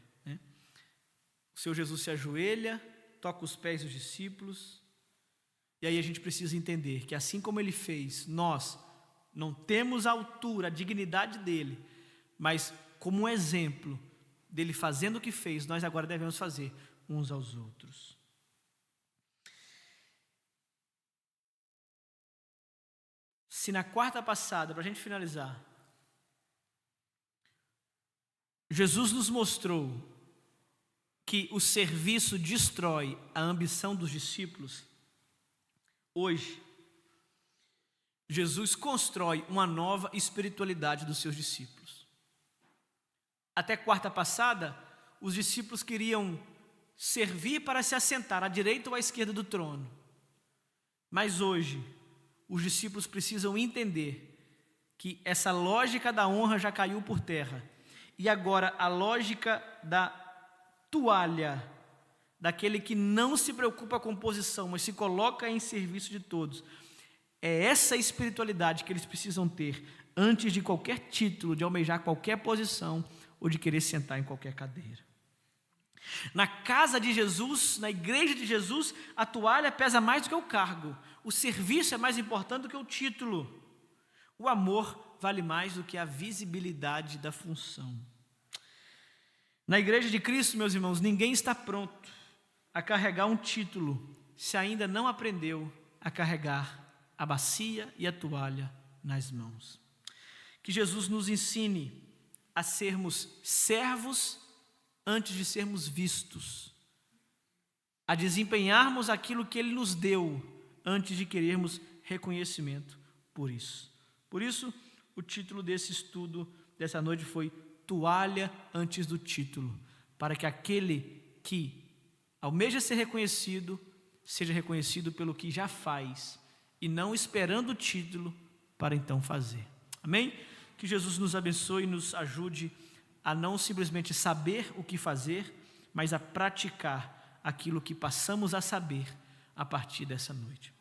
O Senhor Jesus se ajoelha, toca os pés dos discípulos, e aí a gente precisa entender que assim como ele fez, nós não temos a altura, a dignidade dele, mas como um exemplo dele fazendo o que fez, nós agora devemos fazer uns aos outros. Se na quarta passada, para a gente finalizar, Jesus nos mostrou que o serviço destrói a ambição dos discípulos, hoje, Jesus constrói uma nova espiritualidade dos seus discípulos. Até quarta passada, os discípulos queriam servir para se assentar à direita ou à esquerda do trono. Mas hoje, os discípulos precisam entender que essa lógica da honra já caiu por terra. E agora a lógica da toalha, daquele que não se preocupa com posição, mas se coloca em serviço de todos. É essa espiritualidade que eles precisam ter antes de qualquer título, de almejar qualquer posição ou de querer sentar em qualquer cadeira. Na casa de Jesus, na igreja de Jesus, a toalha pesa mais do que o cargo. O serviço é mais importante do que o título. O amor vale mais do que a visibilidade da função. Na igreja de Cristo, meus irmãos, ninguém está pronto a carregar um título se ainda não aprendeu a carregar a bacia e a toalha nas mãos. Que Jesus nos ensine a sermos servos antes de sermos vistos, a desempenharmos aquilo que Ele nos deu antes de querermos reconhecimento por isso. Por isso, o título desse estudo dessa noite foi Toalha antes do título, para que aquele que almeja ser reconhecido, seja reconhecido pelo que já faz e não esperando o título para então fazer. Amém? Que Jesus nos abençoe e nos ajude a não simplesmente saber o que fazer, mas a praticar aquilo que passamos a saber a partir dessa noite.